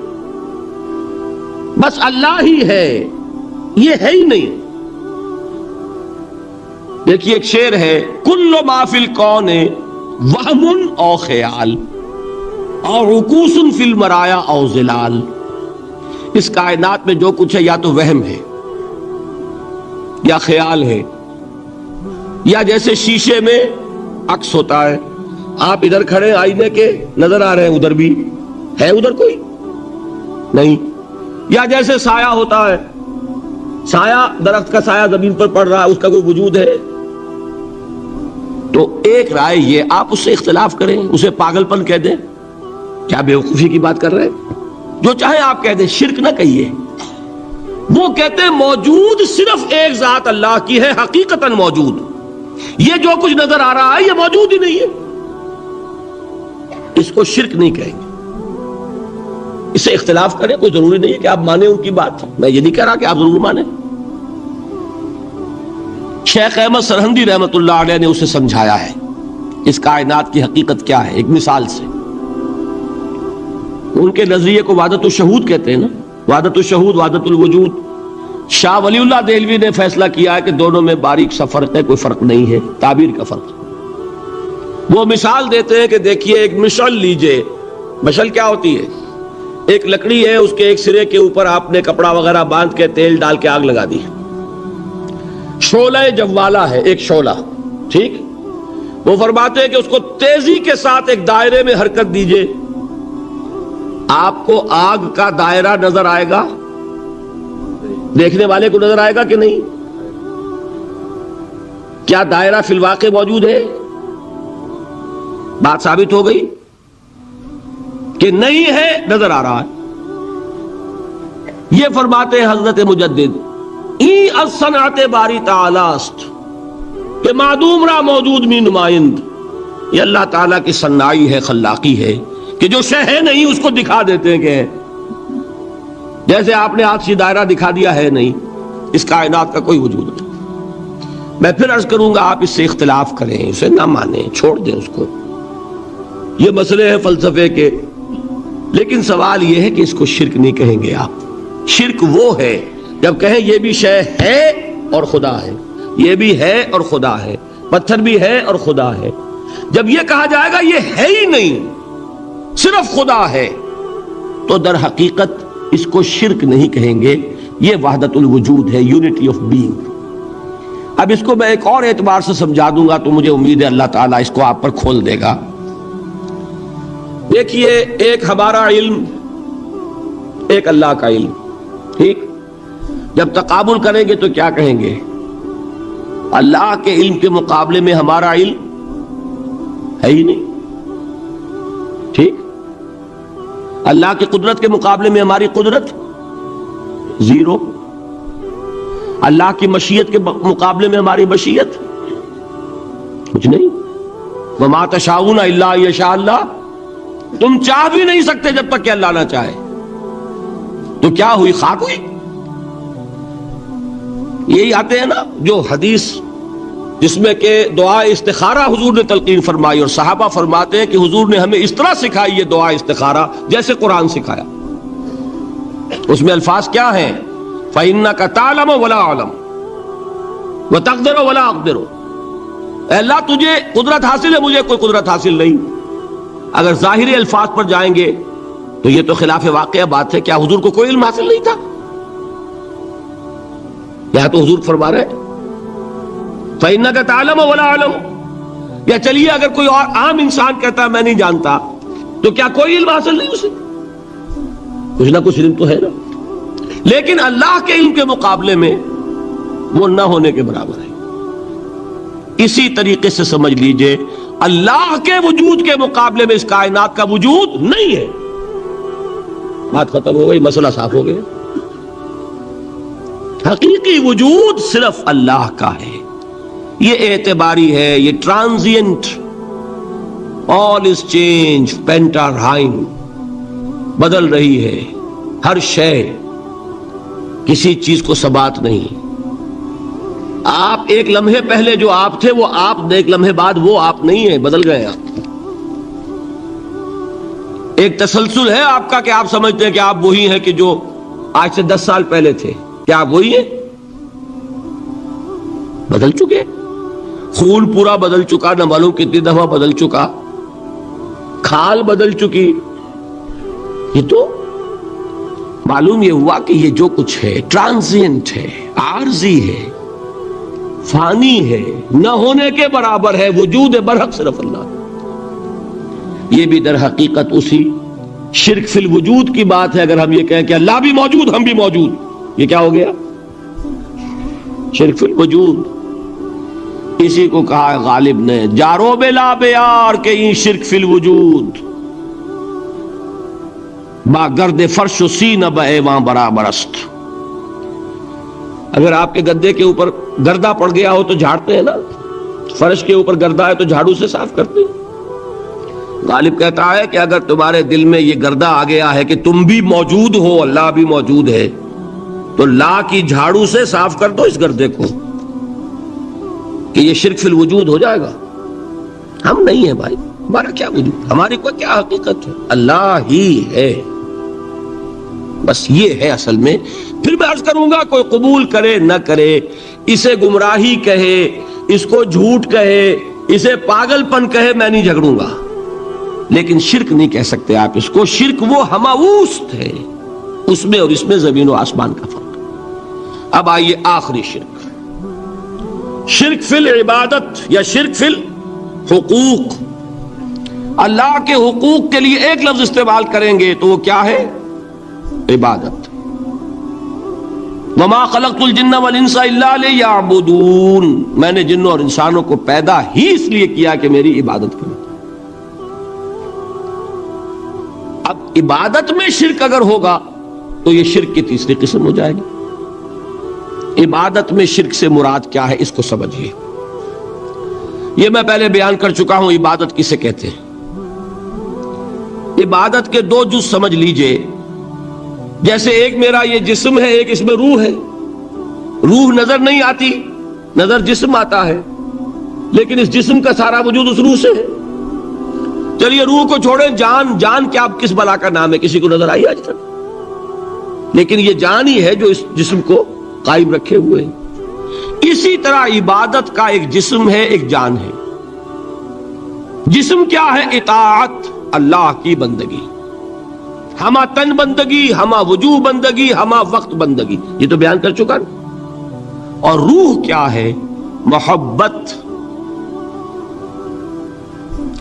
بس اللہ ہی ہے، یہ ہے ہی نہیں۔ دیکھیے ایک شعر ہے، کل ما فی الکون وہم او خیال اور رکوس فی المرایا او ظلال، اس کائنات میں جو کچھ ہے یا تو وہم ہے یا خیال ہے، یا جیسے شیشے میں عکس ہوتا ہے، آپ ادھر کھڑے آئینے کے نظر آ رہے ہیں، ادھر بھی ہے، ادھر کوئی نہیں، یا جیسے سایہ ہوتا ہے، سایہ درخت کا سایہ زمین پر پڑ رہا ہے، اس کا کوئی وجود ہے؟ تو ایک رائے یہ، آپ اس سے اختلاف کریں، اسے پاگل پن کہہ دیں، کیا بیوقوفی کی بات کر رہے ہیں؟ جو چاہے آپ کہہ دیں، شرک نہ کہیے۔ وہ کہتے ہیں موجود صرف ایک ذات اللہ کی ہے، حقیقتاً موجود، یہ جو کچھ نظر آ رہا ہے یہ موجود ہی نہیں ہے، اس کو شرک نہیں کہیں گے۔ اس سے اختلاف کریں، کوئی ضروری نہیں ہے کہ آپ مانیں ان کی بات، میں یہ نہیں کہہ رہا کہ آپ ضرور مانیں۔ شیخ احمد سرہندی رحمت اللہ علیہ نے اسے سمجھایا ہے اس کائنات کی حقیقت کیا ہے، ایک مثال سے۔ ان کے نظریے کو وحدت الشہود کہتے ہیں نا، وحدت الشہود، وحدت الوجود۔ شاہ ولی اللہ دہلوی نے فیصلہ کیا ہے کہ دونوں میں باریک سا فرق ہے، کوئی فرق نہیں ہے، تعبیر کا فرق۔ وہ مثال دیتے ہیں کہ دیکھیے ایک مشعل لیجئے، مشعل کیا ہوتی ہے؟ ایک لکڑی ہے، اس کے ایک سرے کے اوپر آپ نے کپڑا وغیرہ باندھ کے تیل ڈال کے آگ لگا دی، شعلہ جوالا ہے، ایک شعلہ، ٹھیک؟ وہ فرماتے ہیں کہ اس کو تیزی کے ساتھ ایک دائرے میں حرکت دیجئے، آپ کو آگ کا دائرہ نظر آئے گا؟ دیکھنے والے کو نظر آئے گا کہ نہیں؟ کیا دائرہ فی الواقع موجود ہے؟ بات ثابت ہو گئی کہ نہیں ہے، نظر آ رہا ہے۔ یہ فرماتے ہیں حضرت مجدد ای الصنعت باری تعالی است کہ معدوم را موجود می نمائند، یہ اللہ تعالیٰ کی صنائی ہے، خلاقی ہے کہ جو شے ہے نہیں اس کو دکھا دیتے ہیں کہ ہے، جیسے آپ نے آتشی دائرہ دکھا دیا ہے نہیں، اس کائنات کا کوئی وجود نہیں۔ میں پھر عرض کروں گا آپ اس سے اختلاف کریں، اسے نہ مانیں، چھوڑ دیں اس کو، یہ مسئلے ہیں فلسفے کے، لیکن سوال یہ ہے کہ اس کو شرک نہیں کہیں گے آپ۔ شرک وہ ہے جب کہیں یہ بھی شے ہے اور خدا ہے، یہ بھی ہے اور خدا ہے، پتھر بھی ہے اور خدا ہے۔ جب یہ کہا جائے گا یہ ہے ہی نہیں، صرف خدا ہے، تو در حقیقت اس کو شرک نہیں کہیں گے، یہ وحدت الوجود ہے، یونٹی آف بینگ۔ اب اس کو میں ایک اور اعتبار سے سمجھا دوں گا تو مجھے امید ہے اللہ تعالیٰ اس کو آپ پر کھول دے گا۔ دیکھیے، ایک ہمارا علم، ایک اللہ کا علم، ٹھیک؟ جب تقابل کریں گے تو کیا کہیں گے؟ اللہ کے علم کے مقابلے میں ہمارا علم ہے ہی نہیں، ٹھیک؟ اللہ کی قدرت کے مقابلے میں ہماری قدرت زیرو، اللہ کی مشیت کے مقابلے میں ہماری مشیت کچھ نہیں۔ وما تشاؤون الا ان یشاء اللہ، تم چاہ بھی نہیں سکتے جب تک کہ اللہ نہ چاہے، تو کیا ہوئی؟ خاک ہوئی۔ یہی آتے ہیں نا جو حدیث جس میں کہ دعا استخارہ حضور نے تلقین فرمائی، اور صحابہ فرماتے ہیں کہ حضور نے ہمیں اس طرح سکھائی یہ دعا استخارہ جیسے قرآن سکھایا۔ اس میں الفاظ کیا ہیں؟ فَإِنَّكَ تَعْلَمُ وَلَا أَعْلَمُ وَتَقْدِرُ وَلَا أَقْدِرُ، اے اللہ تجھے قدرت حاصل ہے، مجھے کوئی قدرت حاصل نہیں۔ اگر ظاہری الفاظ پر جائیں گے تو یہ تو خلاف واقعہ بات ہے۔ کیا حضور کو کوئی علم حاصل نہیں تھا؟ یہاں تو حضور فرما رہے فَإِنَّكَ تَعْلَمُ وَلَا أَعْلَمُ، یا چلیے اگر کوئی اور عام انسان کہتا ہے میں نہیں جانتا، تو کیا کوئی علم حاصل نہیں اسے؟ کچھ نہ کچھ علم تو ہے نا۔ لیکن اللہ کے علم کے مقابلے میں وہ نہ ہونے کے برابر ہے۔ اسی طریقے سے سمجھ لیجئے اللہ کے وجود کے مقابلے میں اس کائنات کا وجود نہیں ہے۔ بات ختم ہو گئی، مسئلہ صاف ہو گیا۔ حقیقی وجود صرف اللہ کا ہے، یہ اعتباری ہے، یہ ٹرانزینٹ، آل از چینج، پینٹارائم، بدل رہی ہے ہر شے، کسی چیز کو ثبات نہیں۔ آپ ایک لمحے پہلے جو آپ تھے وہ آپ، ایک لمحے بعد وہ آپ نہیں ہیں، بدل گئے آپ۔ ایک تسلسل ہے آپ کا کہ آپ سمجھتے ہیں کہ آپ وہی ہیں کہ جو آج سے 10 سال پہلے تھے۔ کیا آپ وہی ہیں؟ بدل چکے، خون پورا بدل چکا، نہ معلوم کتنی دفعہ بدل چکا، کھال بدل چکی۔ یہ تو معلوم یہ ہوا کہ یہ جو کچھ ہے ٹرانزینٹ ہے، عارضی ہے، فانی ہے، نہ ہونے کے برابر ہے، وجود برحق صرف اللہ۔ یہ بھی در حقیقت اسی شرک فی الوجود کی بات ہے۔ اگر ہم یہ کہیں کہ اللہ بھی موجود ہم بھی موجود، یہ کیا ہو گیا؟ شرک فی الوجود۔ اسی کو کہا ہے غالب نے جارو بلا بیار کہ این شرک فی الوجود، با گرد فرش و سینہ بہ ایواں برابر است۔ اگر آپ کے گدے کے اوپر گردہ پڑ گیا ہو تو جھاڑتے ہیں نا، فرش کے اوپر گردہ ہے تو جھاڑو سے صاف کرتے ہیں۔ غالب کہتا ہے کہ اگر تمہارے دل میں یہ گردہ آ گیا ہے کہ تم بھی موجود ہو، اللہ بھی موجود ہے، تو لا کی جھاڑو سے صاف کر دو اس گردے کو، کہ یہ شرک فی الوجود ہو جائے گا۔ ہم نہیں ہیں بھائی، ہمارا کیا وجود، ہماری کوئی کیا حقیقت ہے؟ اللہ ہی ہے، بس یہ ہے اصل میں۔ پھر میں عرض کروں گا کوئی قبول کرے نہ کرے، اسے گمراہی کہے، اس کو جھوٹ کہے، اسے پاگل پن کہے، میں نہیں جھگڑوں گا۔ لیکن شرک نہیں کہہ سکتے آپ اس کو. شرک وہ ہماوست ہے، اس میں اور اس میں زمین و آسمان کا فرق. اب آئیے آخری شرک، شرک فی العبادت یا شرک فی الحقوق. اللہ کے حقوق کے لیے ایک لفظ استعمال کریں گے تو وہ کیا ہے؟ عبادت. وما خلقت الجن والانس الا لیعبدون، میں نے جنوں اور انسانوں کو پیدا ہی اس لیے کیا کہ میری عبادت کریں. اب عبادت میں شرک اگر ہوگا تو یہ شرک کی تیسری قسم ہو جائے گی. عبادت میں شرک سے مراد کیا ہے اس کو سمجھیے. یہ میں پہلے بیان کر چکا ہوں عبادت کسے کہتے ہیں. عبادت کے دو جز سمجھ لیجئے. جیسے ایک میرا یہ جسم ہے، ایک اس میں روح ہے. روح نظر نہیں آتی، نظر جسم آتا ہے، لیکن اس جسم کا سارا وجود اس روح سے ہے. چلیے روح کو چھوڑیں، جان. جان کیا کس بلا کا نام ہے؟ کسی کو نظر آئی آج تک؟ لیکن یہ جان ہی ہے جو اس جسم کو قائم رکھے ہوئے. اسی طرح عبادت کا ایک جسم ہے، ایک جان ہے. جسم کیا ہے؟ اطاعت، اللہ کی بندگی، ہما تن بندگی، ہما وجوہ بندگی، ہما وقت بندگی. یہ تو بیان کر چکا نا. اور روح کیا ہے؟ محبت،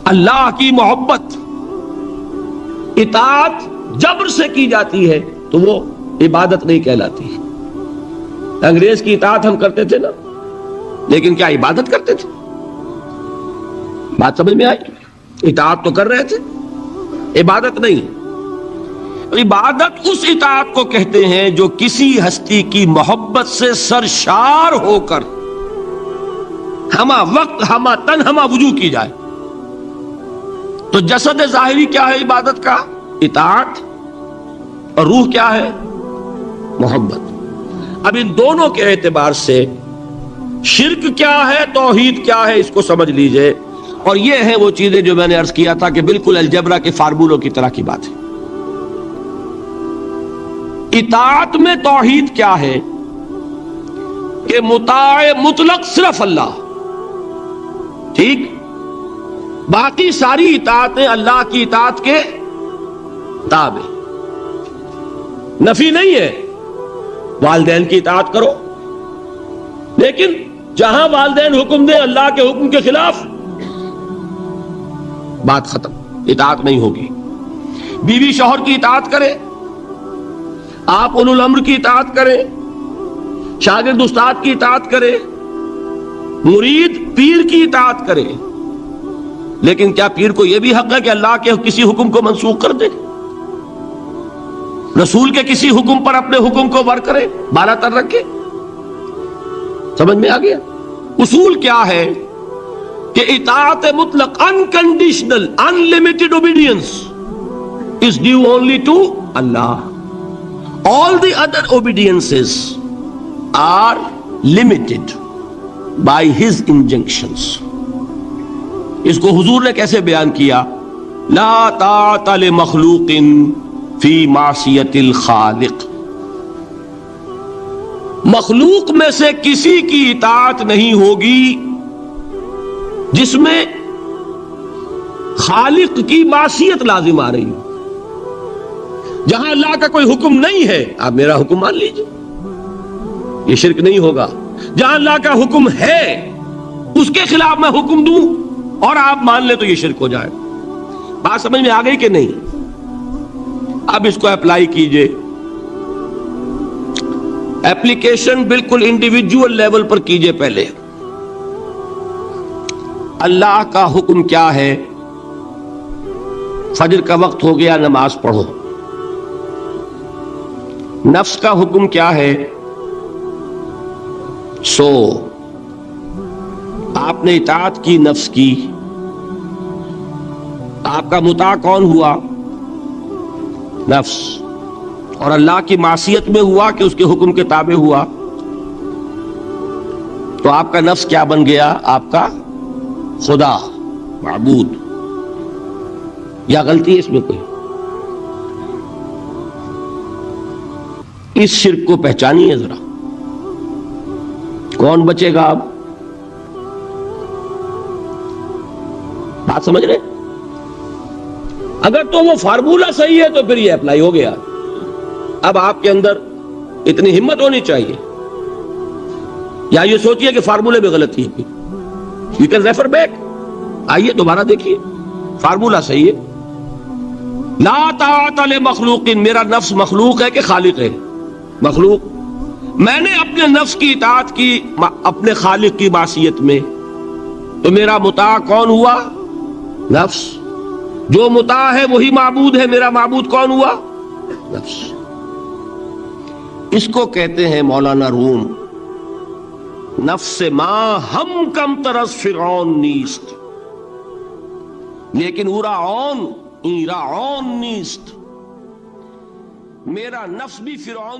اللہ کی محبت. اطاعت جبر سے کی جاتی ہے تو وہ عبادت نہیں کہلاتی. انگریز کی اطاعت ہم کرتے تھے نا، لیکن کیا عبادت کرتے تھے؟ بات سمجھ میں آئی؟ اطاعت تو کر رہے تھے، عبادت نہیں. عبادت اس اطاعت کو کہتے ہیں جو کسی ہستی کی محبت سے سرشار ہو کر ہما وقت، ہما تن، ہما وجوہ کی جائے. تو جسد ظاہری کیا ہے عبادت کا؟ اطاعت. اور روح کیا ہے؟ محبت. اب ان دونوں کے اعتبار سے شرک کیا ہے، توحید کیا ہے، اس کو سمجھ لیجئے. اور یہ ہیں وہ چیزیں جو میں نے عرض کیا تھا کہ بالکل الجبرا کے فارمولوں کی طرح کی بات ہے. اطاعت میں توحید کیا ہے کہ مطاع مطلق صرف اللہ، ٹھیک. باقی ساری اطاعتیں اللہ کی اطاعت کے تابع. نفی نہیں ہے، والدین کی اطاعت کرو، لیکن جہاں والدین حکم دیں اللہ کے حکم کے خلاف، بات ختم، اطاعت نہیں ہوگی. بیوی شوہر کی اطاعت کرے، آپ اولو الامر کی اطاعت کریں، شاگرد استاد کی اطاعت کرے، مرید پیر کی اطاعت کرے، لیکن کیا پیر کو یہ بھی حق ہے کہ اللہ کے کسی حکم کو منسوخ کر دے؟ رسول کے کسی حکم پر اپنے حکم کو ور کرے، بالا تر رکھے؟ سمجھ میں آ گیا؟ اصول کیا ہے کہ اطاعت مطلق، unconditional, unlimited obedience is due only to Allah. All the other obediences are limited by His injunctions. اس کو حضور نے کیسے بیان کیا؟ لا طاعت لمخلوق فی معصیت الخالق. مخلوق میں سے کسی کی اطاعت نہیں ہوگی جس میں خالق کی معصیت لازم آ رہی ہو. جہاں اللہ کا کوئی حکم نہیں ہے آپ میرا حکم مان لیجئے، یہ شرک نہیں ہوگا. جہاں اللہ کا حکم ہے اس کے خلاف میں حکم دوں اور آپ مان لیں تو یہ شرک ہو جائے. بات سمجھ میں آ گئی کہ نہیں؟ اب اس کو اپلائی کیجئے. اپلیکیشن بالکل انڈیویجول لیول پر کیجئے. پہلے اللہ کا حکم کیا ہے؟ فجر کا وقت ہو گیا، نماز پڑھو. نفس کا حکم کیا ہے؟ سو. آپ نے اطاعت کی نفس کی، آپ کا مطاع کون ہوا؟ نفس. اور اللہ کی معصیت میں ہوا کہ اس کے حکم کے تابع ہوا. تو آپ کا نفس کیا بن گیا؟ آپ کا خدا، معبود. یا غلطی ہے اس میں کوئی؟ اس شرک کو پہچانیے ذرا. کون بچے گا اب؟ بات سمجھ رہے؟ اگر تو وہ فارمولہ صحیح ہے تو پھر یہ اپلائی ہو گیا. اب آپ کے اندر اتنی ہمت ہونی چاہیے, یا یہ سوچیے کہ فارمولے میں غلطی ہے, یو کین ریفر بیک, آئیے دوبارہ دیکھیے فارمولہ صحیح ہے. لا طاعت لمخلوق, میرا نفس مخلوق ہے کہ خالق ہے؟ مخلوق. میں نے اپنے نفس کی اطاعت کی اپنے خالق کی معصیت میں, تو میرا مطاع کون ہوا؟ نفس. جو مطاع ہے وہی معبود ہے, میرا معبود کون ہوا؟ نفس. اس کو کہتے ہیں مولانا روم, نفس ما ہم کم ترس فرعون نیست, لیکن اورا اون ایرا اون نیست. میرا نفس بھی فرعون